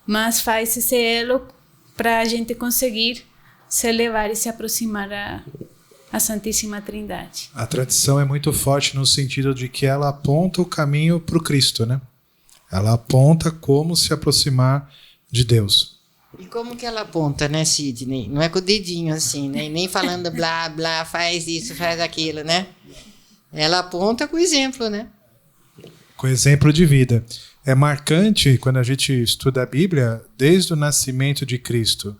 mas faz esse elo para a gente conseguir se elevar e se aproximar a Santíssima Trindade. A tradição é muito forte no sentido de que ela aponta o caminho para o Cristo, né? Ela aponta como se aproximar de Deus. E como que ela aponta, né, Sidney? Não é com o dedinho assim, né? Nem falando blá, blá, faz isso, faz aquilo, né? Ela aponta com o exemplo, né? Com exemplo de vida. É marcante quando a gente estuda a Bíblia, desde o nascimento de Cristo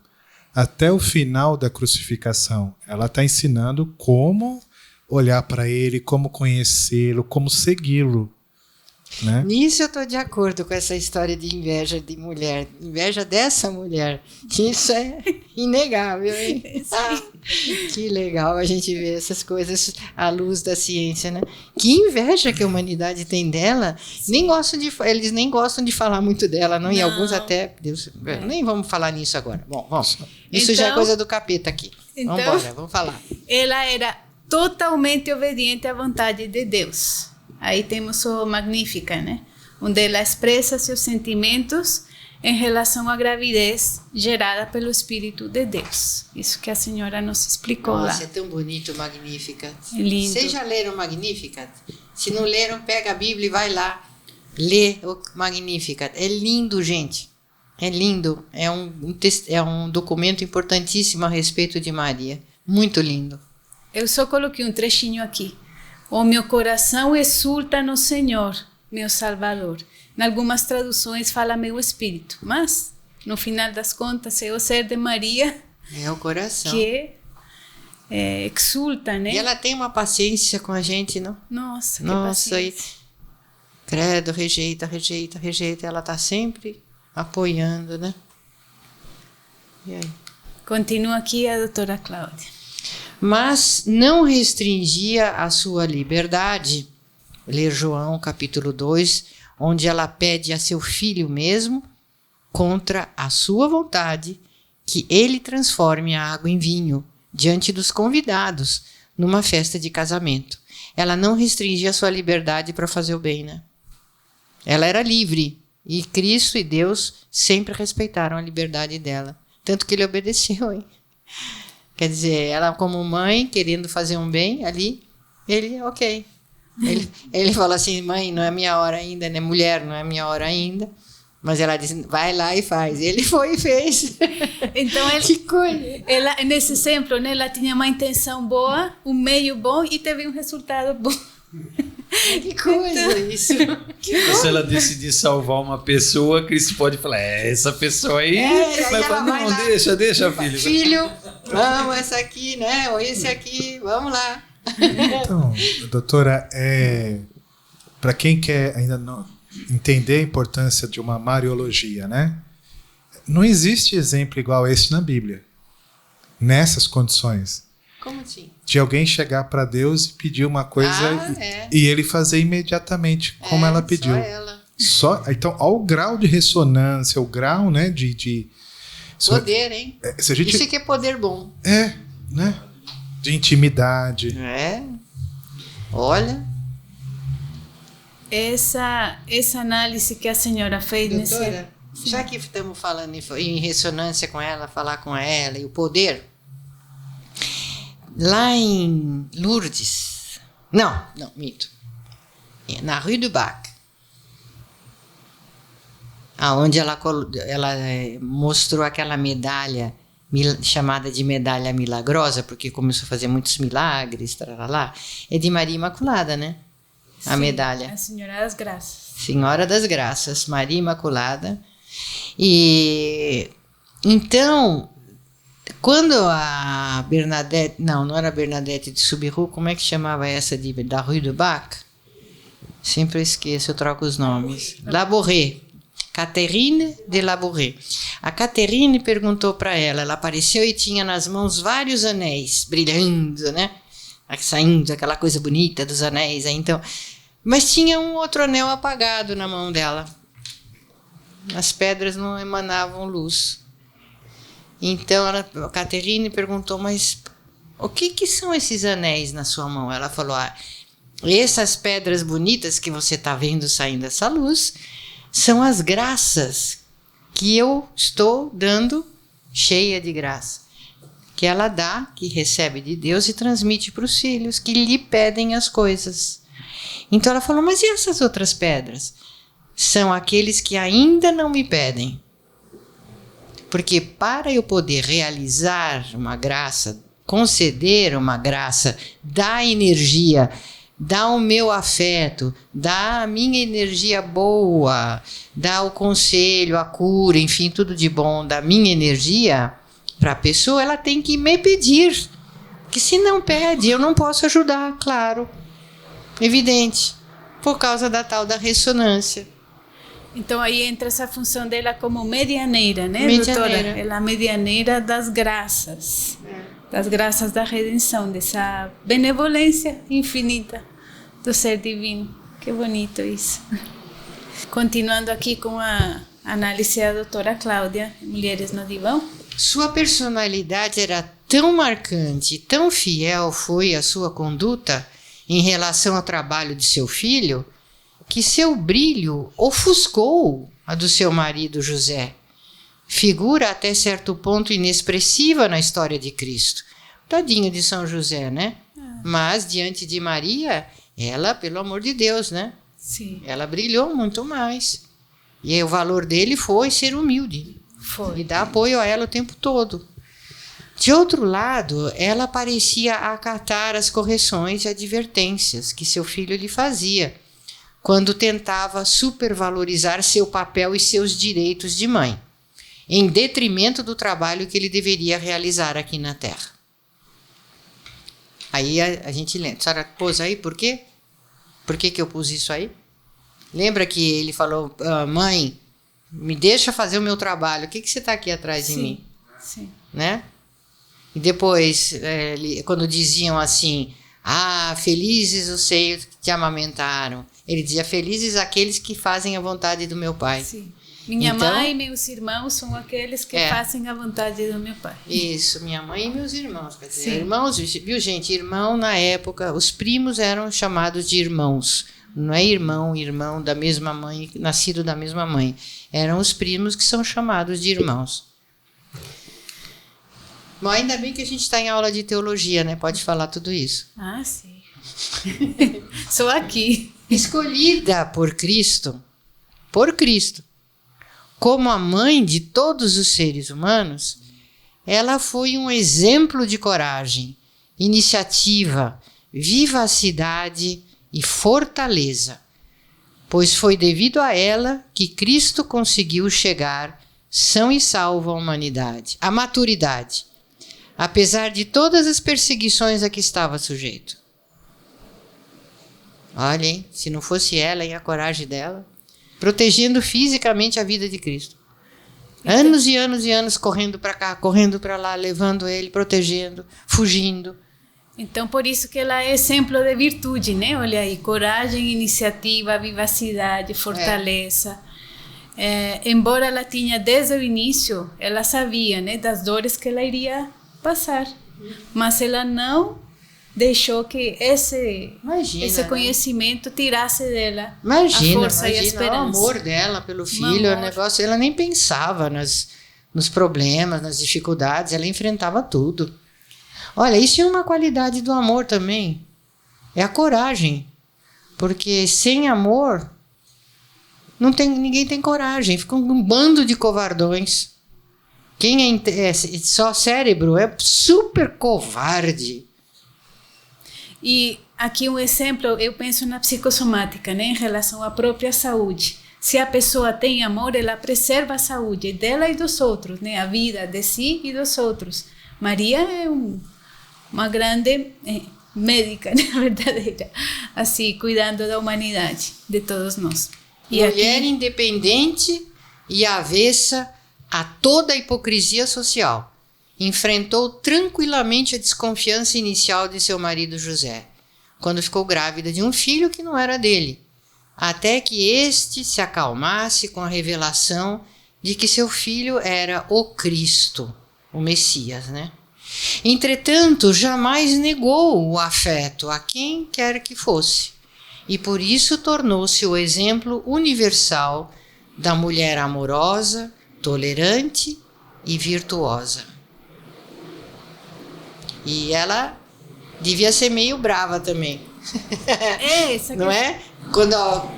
até o final da crucificação. Ela está ensinando como olhar para Ele, como conhecê-lo, como segui-lo. né? Nisso eu estou de acordo com essa história de inveja de mulher. Inveja dessa mulher. Isso é inegável, hein? Que legal a gente ver essas coisas à luz da ciência, né? Que inveja que a humanidade tem dela. Eles nem gostam de falar muito dela, não? E alguns até... Deus, nem vamos falar nisso agora. Bom, vamos. Isso já é coisa do capeta aqui. Vamos embora, vamos falar. Ela era totalmente obediente à vontade de Deus. Aí temos o Magnífica, né? Onde ela expressa seus sentimentos em relação à gravidez gerada pelo Espírito de Deus. Isso que a senhora nos explicou lá. Nossa, é tão bonito o Magnífica. É lindo. Vocês já leram o Magnífica? Se não leram, pega a Bíblia e vai lá. Lê o Magnífica. É lindo, gente. É lindo. É um documento importantíssimo a respeito de Maria. Muito lindo. Eu só coloquei um trechinho aqui. O meu coração exulta no Senhor, meu Salvador. Em algumas traduções fala meu espírito, mas no final das contas é o ser de Maria É o coração. que exulta, né? E ela tem uma paciência com a gente, não? Nossa, que Nossa, e paciência. credo, rejeita. Ela está sempre apoiando, né? E aí? Continua aqui a doutora Cláudia. Mas não restringia a sua liberdade. Ler João capítulo 2, onde ela pede a seu filho mesmo, contra a sua vontade, que ele transforme a água em vinho, diante dos convidados, numa festa de casamento. Ela não restringia a sua liberdade para fazer o bem, né? Ela era livre, e Cristo e Deus sempre respeitaram a liberdade dela. Tanto que ele obedeceu, hein? Quer dizer, ela como mãe, querendo fazer um bem ali, ele, ok. Ele falou assim, mãe, não é minha hora ainda, né? Mulher, não é minha hora ainda. Mas ela disse, vai lá e faz. Ele foi e fez. Então, Que coisa. ela, nesse exemplo, né, ela tinha uma intenção boa, um meio bom e teve um resultado bom. Que coisa isso. Se ela decidir salvar uma pessoa, Cristo pode falar, essa pessoa aí... Aí vai ela falar, vai não, lá. deixa, filho. Filho, vamos essa aqui, né? Ou esse aqui, vamos lá. Então, doutora, para quem quer ainda não entender a importância de uma Mariologia, né? Não existe exemplo igual a esse na Bíblia, nessas condições. Como assim? De alguém chegar para Deus e pedir uma coisa e ele fazer imediatamente como ela pediu. Só ela. Então, ao grau de ressonância, o grau, né, de Poder, hein? se a gente, Isso que é poder bom. né? De intimidade. Olha. Essa análise que a senhora fez Doutora, já que estamos falando em ressonância com ela, falar com ela e o poder, lá em Lourdes, não, mito, na Rue du Bac, aonde ela mostrou aquela medalha chamada de medalha milagrosa, porque começou a fazer muitos milagres, tarará, é de Maria Imaculada, né? A medalha. A Senhora das Graças. Senhora das Graças, Maria Imaculada. E então, quando a Bernadette, não era Bernadette de Soubirous, como é que chamava essa da Rue du Bac? Sempre eu esqueço, eu troco os nomes. Labouré. Catherine de Labouré. A Catherine perguntou para ela apareceu e tinha nas mãos vários anéis, brilhando, né? Saindo aquela coisa bonita dos anéis. Então, mas tinha um outro anel apagado na mão dela. As pedras não emanavam luz. Então, a Catherine perguntou, mas o que são esses anéis na sua mão? Ela falou, essas pedras bonitas que você está vendo saindo essa luz são as graças que eu estou dando, cheia de graça, que ela dá, que recebe de Deus e transmite para os filhos, que lhe pedem as coisas. Então ela falou, mas e essas outras pedras? São aqueles que ainda não me pedem. Porque para eu poder realizar uma graça, conceder uma graça, dar energia, dar o meu afeto, dar a minha energia boa, dar o conselho, a cura, enfim, tudo de bom da minha energia para a pessoa, ela tem que me pedir. Porque se não pede, eu não posso ajudar, claro. Evidente. por causa da tal da ressonância. Então aí entra essa função dela como medianeira, né, Medianeira. doutora? Ela é a medianeira das graças da redenção, dessa benevolência infinita do ser divino. Que bonito isso. Continuando aqui com a análise da doutora Cláudia, Mulheres no Divã. Sua personalidade era tão marcante, tão fiel foi a sua conduta em relação ao trabalho de seu filho, que seu brilho ofuscou a do seu marido José. Figura até certo ponto inexpressiva na história de Cristo. Tadinho de São José, né? Mas diante de Maria, ela, pelo amor de Deus, né? Sim. Ela brilhou muito mais. E o valor dele foi ser humilde. Foi. E dar apoio a ela o tempo todo. De outro lado, ela parecia acatar as correções e advertências que seu filho lhe fazia, quando tentava supervalorizar seu papel e seus direitos de mãe, em detrimento do trabalho que ele deveria realizar aqui na Terra. Aí a gente lembra. A senhora pôs aí por quê? Por que eu pus isso aí? Lembra que ele falou, mãe, me deixa fazer o meu trabalho, o que você está aqui atrás de mim? Sim. Né? E depois, quando diziam assim, felizes os seios que te amamentaram, ele dizia, felizes aqueles que fazem a vontade do meu pai. Sim. Minha Então, mãe e meus irmãos são aqueles que fazem a vontade do meu pai. Isso, minha mãe e meus irmãos. Quer dizer, Sim. irmãos, viu gente? Irmão na época, os primos eram chamados de irmãos. Não é irmão da mesma mãe, nascido da mesma mãe. Eram os primos que são chamados de irmãos. Bom, ainda bem que a gente está em aula de teologia, né? Pode falar tudo isso. Sim. Sou aqui. Escolhida por Cristo, como a mãe de todos os seres humanos, ela foi um exemplo de coragem, iniciativa, vivacidade e fortaleza, pois foi devido a ela que Cristo conseguiu chegar são e salvo à humanidade, à maturidade, apesar de todas as perseguições a que estava sujeito. Olha, hein? Se não fosse ela e a coragem dela, protegendo fisicamente a vida de Cristo. Anos e anos e anos correndo para cá, correndo para lá, levando ele, protegendo, fugindo. Então, por isso que ela é exemplo de virtude, né? Olha aí, coragem, iniciativa, vivacidade, fortaleza. Embora ela tinha desde o início, ela sabia, né, das dores que ela iria passar. Mas ela não deixou que esse conhecimento tirasse dela a força e a esperança. O amor dela pelo filho, o negócio, ela nem pensava nos problemas, nas dificuldades, ela enfrentava tudo. Olha, isso é uma qualidade do amor também, é a coragem, porque sem amor ninguém tem coragem, fica um bando de covardões. Quem é só cérebro é super covarde. E aqui um exemplo, eu penso na psicossomática, né, em relação à própria saúde. Se a pessoa tem amor, ela preserva a saúde dela e dos outros, né, a vida de si e dos outros. Maria é uma grande médica, né, verdadeira, assim, cuidando da humanidade, de todos nós. E mulher aqui, independente e avessa a toda a hipocrisia social. Enfrentou tranquilamente a desconfiança inicial de seu marido José, quando ficou grávida de um filho que não era dele, até que este se acalmasse com a revelação de que seu filho era o Cristo, o Messias, né? Entretanto, jamais negou o afeto a quem quer que fosse, e por isso tornou-se o exemplo universal da mulher amorosa, tolerante e virtuosa. E ela devia ser meio brava também. Não é?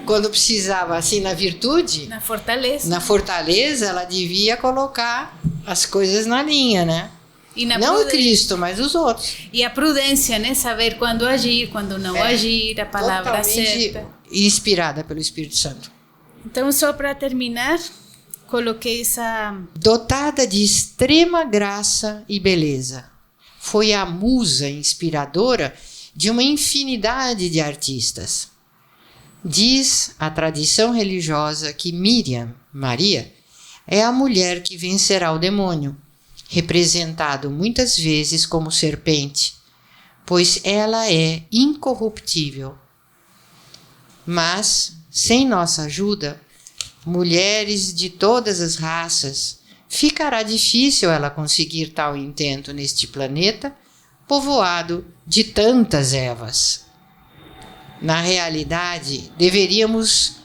Quando precisava, assim, na virtude, na fortaleza, ela devia colocar as coisas na linha, né? E não o Cristo, mas os outros. E a prudência, né? Saber quando agir, quando não agir, a palavra certa. Inspirada pelo Espírito Santo. Então, só para terminar, coloquei essa... Dotada de extrema graça e beleza, foi a musa inspiradora de uma infinidade de artistas. Diz a tradição religiosa que Miriam, Maria, é a mulher que vencerá o demônio, representado muitas vezes como serpente, pois ela é incorruptível. Mas, sem nossa ajuda, mulheres de todas as raças, ficará difícil ela conseguir tal intento neste planeta povoado de tantas Evas. Na realidade, deveríamos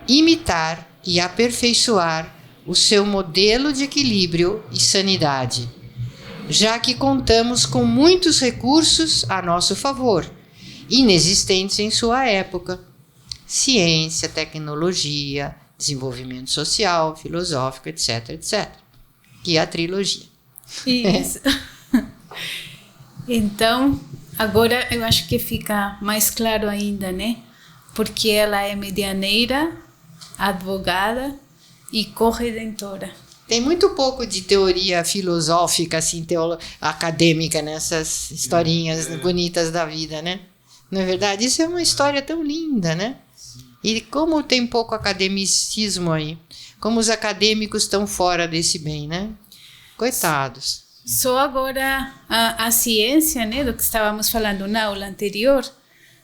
imitar e aperfeiçoar o seu modelo de equilíbrio e sanidade, já que contamos com muitos recursos a nosso favor, inexistentes em sua época: ciência, tecnologia, desenvolvimento social, filosófico, etc, etc. Que é a trilogia. Isso. Então, agora eu acho que fica mais claro ainda, né? Porque ela é medianeira, advogada e corredentora. Tem muito pouco de teoria filosófica, assim, acadêmica nessas historinhas bonitas da vida, né? Não é verdade? Isso é uma história tão linda, né? E como tem pouco academicismo aí, como os acadêmicos estão fora desse bem, né? Coitados. Só agora a ciência, né, do que estávamos falando na aula anterior,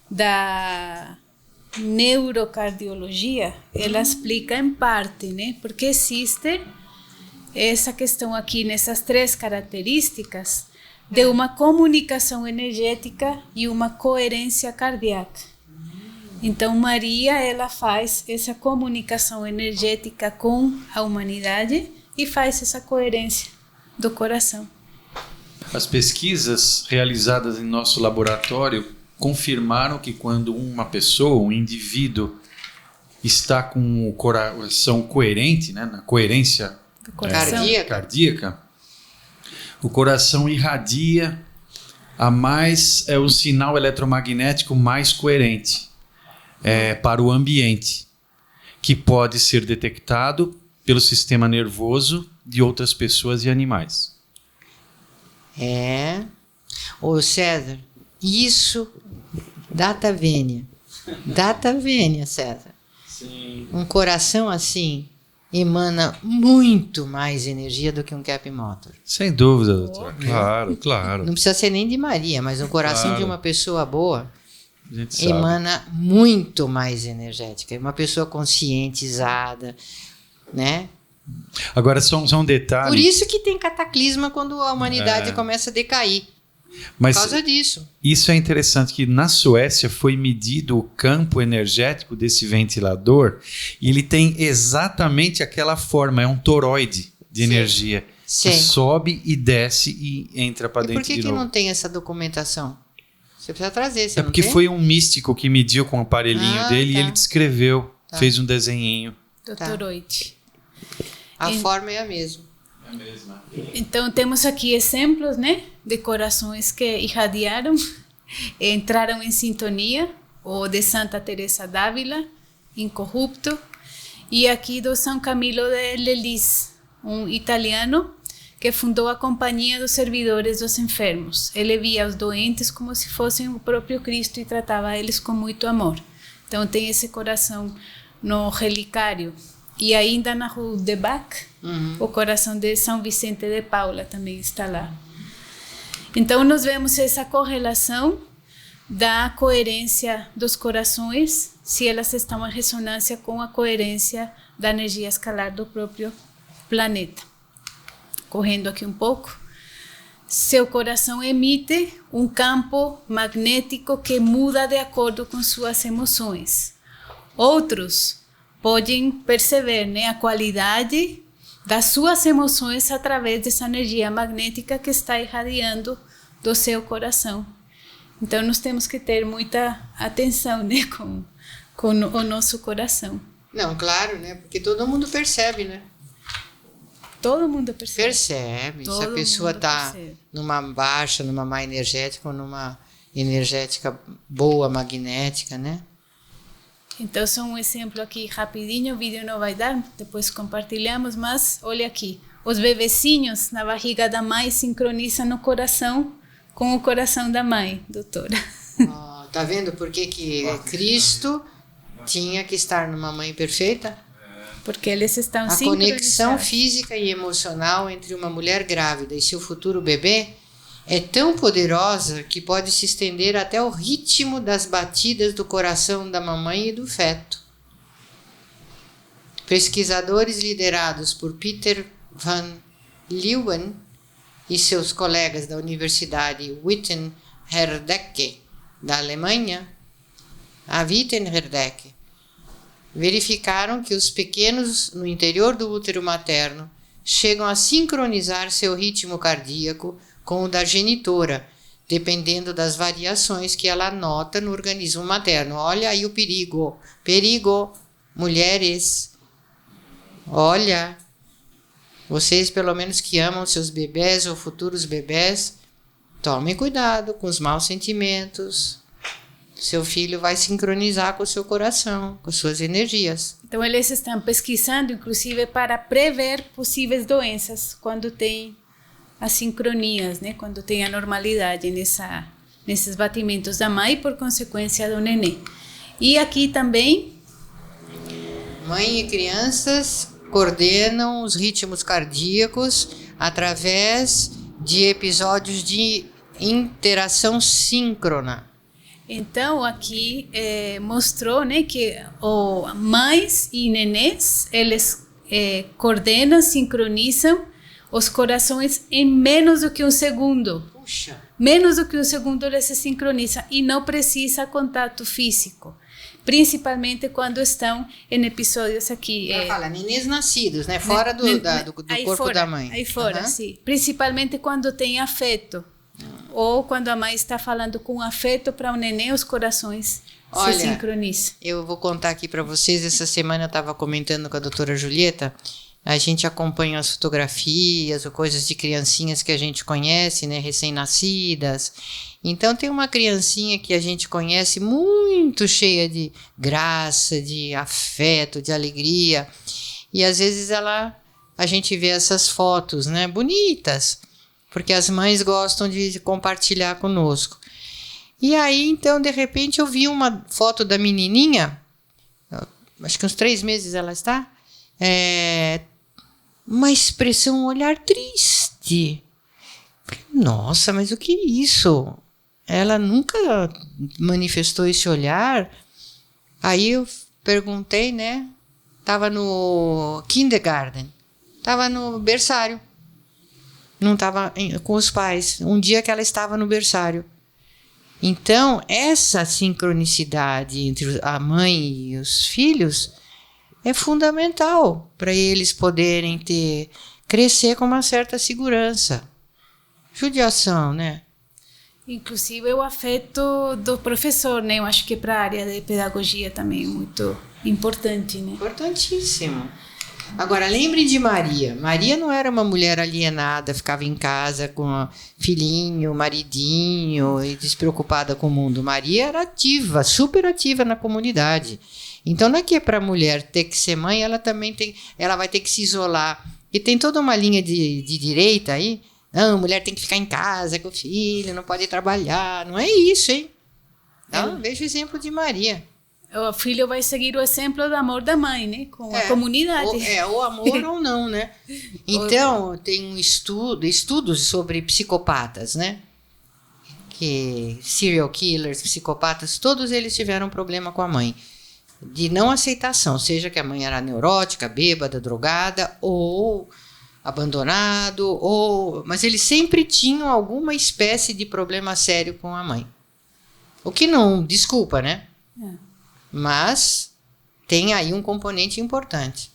da neurocardiologia, ela explica em parte, né, porque existe essa questão aqui nessas 3 características de uma comunicação energética e uma coerência cardíaca. Então, Maria, ela faz essa comunicação energética com a humanidade e faz essa coerência do coração. As pesquisas realizadas em nosso laboratório confirmaram que quando uma pessoa, um indivíduo, está com o coração coerente, né, na coerência cardíaca, o coração irradia o sinal eletromagnético mais coerente para o ambiente, que pode ser detectado pelo sistema nervoso de outras pessoas e animais. Ô César, isso, data vênia, César. Sim. Um coração assim emana muito mais energia do que um Cap Motor. Sem dúvida, doutor. Claro. Não precisa ser nem de Maria, mas um coração de uma pessoa boa A gente sabe. emana muito mais energética. Uma pessoa conscientizada, né? Agora, só um detalhe. Por isso que tem cataclisma quando a humanidade começa a decair. Mas Por causa disso. isso é interessante, que na Suécia foi medido o campo energético desse ventilador e ele tem exatamente aquela forma, é um toroide de energia que sobe e desce e entra para dentro por que de que novo. não tem essa documentação? Você precisa trazer, você É não porque tem? foi um místico que mediu com o aparelhinho dele e tá. ele descreveu, fez um desenhinho. Dr. Oite. A forma é a mesma. É a mesma. Então, temos aqui exemplos, né, de corações que irradiaram, entraram em sintonia, o de Santa Teresa d'Ávila, incorrupto, e aqui do São Camilo de Lelis, um italiano que fundou a Companhia dos Servidores dos Enfermos. Ele via os doentes como se fossem o próprio Cristo e tratava eles com muito amor. Então, tem esse coração no relicário. E ainda na Rue de Bac, o coração de São Vicente de Paula também está lá. Então, nós vemos essa correlação da coerência dos corações, se elas estão em ressonância com a coerência da energia escalar do próprio planeta. Correndo aqui um pouco, seu coração emite um campo magnético que muda de acordo com suas emoções. Outros podem perceber, né, a qualidade das suas emoções através dessa energia magnética que está irradiando do seu coração. Então, nós temos que ter muita atenção, né, com o nosso coração. Não, claro, né? Porque todo mundo percebe, né? Todo mundo percebe. Percebe. Se a Todo pessoa mundo está percebe. numa baixa, numa má energética ou numa energética boa, magnética, né? Então, só um exemplo aqui rapidinho, o vídeo não vai dar, depois compartilhamos, mas olha aqui. Os bebecinhos na barriga da mãe sincronizam o coração com o coração da mãe, doutora. Tá vendo por que que Cristo Tinha que estar numa mãe perfeita. Porque eles estão A conexão sincronizados. física e emocional entre uma mulher grávida e seu futuro bebê é tão poderosa que pode se estender até o ritmo das batidas do coração da mamãe e do feto. Pesquisadores liderados por Peter van Leeuwen e seus colegas da Universidade Witten-Herdecke, da Alemanha, a Witten-Herdecke, verificaram que os pequenos no interior do útero materno chegam a sincronizar seu ritmo cardíaco com o da genitora, dependendo das variações que ela nota no organismo materno. Olha aí o perigo. Perigo, mulheres. Olha, vocês pelo menos que amam seus bebés ou futuros bebés, tomem cuidado com os maus sentimentos. Seu filho vai sincronizar com o seu coração, com suas energias. Então, eles estão pesquisando, inclusive, para prever possíveis doenças quando tem as sincronias, né? Quando tem a normalidade nesses batimentos da mãe e, por consequência, do nenê. E aqui também... Mãe e crianças coordenam os ritmos cardíacos através de episódios de interação síncrona. Então, aqui mostrou, né, que mães e nenês, eles coordenam, sincronizam os corações em menos do que um segundo. Puxa! Menos do que um segundo eles se sincronizam e não precisa contato físico. Principalmente quando estão em episódios aqui. Fala, nenês nascidos, né? Fora do corpo fora, da mãe. Aí fora, sim. Principalmente quando tem afeto. Ou quando a mãe está falando com afeto para o neném, os corações se sincronizam. Eu vou contar aqui para vocês. Essa semana eu estava comentando com a doutora Julieta. A gente acompanha as fotografias ou coisas de criancinhas que a gente conhece, né, recém-nascidas. Então tem uma criancinha que a gente conhece muito cheia de graça, de afeto, de alegria. E às vezes a gente vê essas fotos, né, bonitas, porque as mães gostam de compartilhar conosco. E aí, então, de repente, eu vi uma foto da menininha, acho que uns 3 meses ela está, uma expressão, um olhar triste. Nossa, mas o que é isso? Ela nunca manifestou esse olhar. Aí eu perguntei, né? Estava no kindergarten, estava no berçário. Não estava com os pais. Um dia que ela estava no berçário. Então, essa sincronicidade entre a mãe e os filhos é fundamental para eles poderem crescer com uma certa segurança. Judiação, né? Inclusive o afeto do professor, né? Eu acho que para a área de pedagogia também é muito importante, né? Importantíssimo. Agora, lembrem de Maria. Maria não era uma mulher alienada, ficava em casa com filhinho, maridinho e despreocupada com o mundo. Maria era ativa, super ativa na comunidade. Então, não é que é para a mulher ter que ser mãe, ela vai ter que se isolar. E tem toda uma linha de direita aí. Não, a mulher tem que ficar em casa com o filho, não pode trabalhar. Não é isso, hein? Não, veja o exemplo de Maria. O filho vai seguir o exemplo do amor da mãe, né? Com a comunidade. Ou amor ou não, né? Então, tem estudos sobre psicopatas, né? Que serial killers, psicopatas, todos eles tiveram problema com a mãe. De não aceitação, seja que a mãe era neurótica, bêbada, drogada, ou abandonado, mas eles sempre tinham alguma espécie de problema sério com a mãe. O que não desculpa, né? Mas tem aí um componente importante.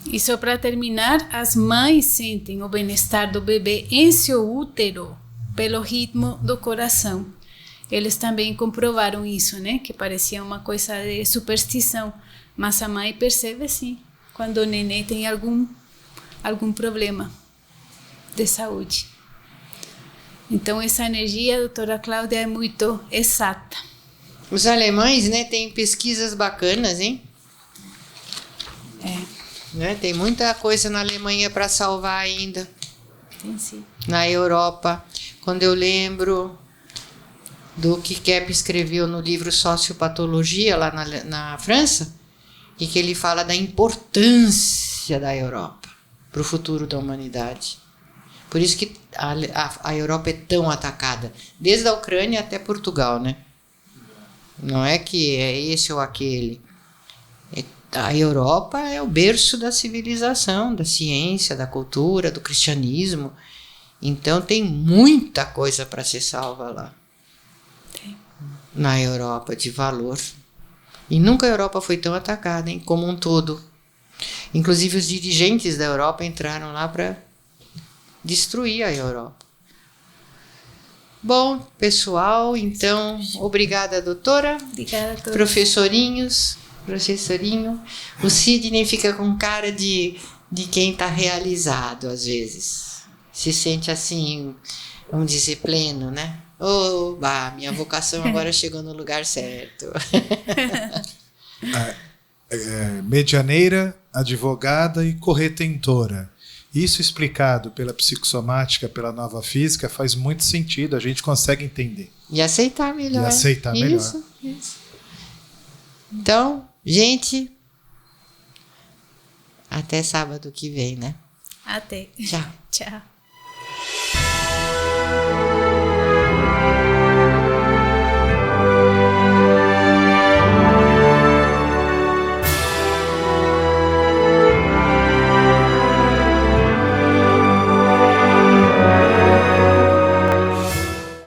E só para terminar, as mães sentem o bem-estar do bebê em seu útero pelo ritmo do coração. Eles também comprovaram isso, né? Que parecia uma coisa de superstição. Mas a mãe percebe, sim, quando o neném tem algum problema de saúde. Então, essa energia, doutora Cláudia, é muito exata. Os alemães, né, têm pesquisas bacanas, hein? Né, tem muita coisa na Alemanha para salvar ainda. Tem sim. Na Europa. Quando eu lembro, do que Kepp escreveu no livro Sociopatologia, lá na França, e que ele fala da importância da Europa para o futuro da humanidade. Por isso que a Europa é tão atacada, desde a Ucrânia até Portugal, né? Não é que é esse ou aquele. A Europa é o berço da civilização, da ciência, da cultura, do cristianismo. Então tem muita coisa para ser salva lá. Na Europa, de valor. E nunca a Europa foi tão atacada, hein, como um todo. Inclusive os dirigentes da Europa entraram lá para destruir a Europa. Bom, pessoal, então, obrigada, doutora. Obrigada a todos. Professorinho. O Sidney fica com cara de quem está realizado, às vezes. Se sente assim, vamos dizer, pleno, né? Minha vocação agora chegou no lugar certo. Medianeira, advogada e corretentora. Isso explicado pela psicossomática, pela nova física, faz muito sentido, a gente consegue entender. E aceitar melhor. Isso. Então, gente, até sábado que vem, né? Até. Tchau. Tchau.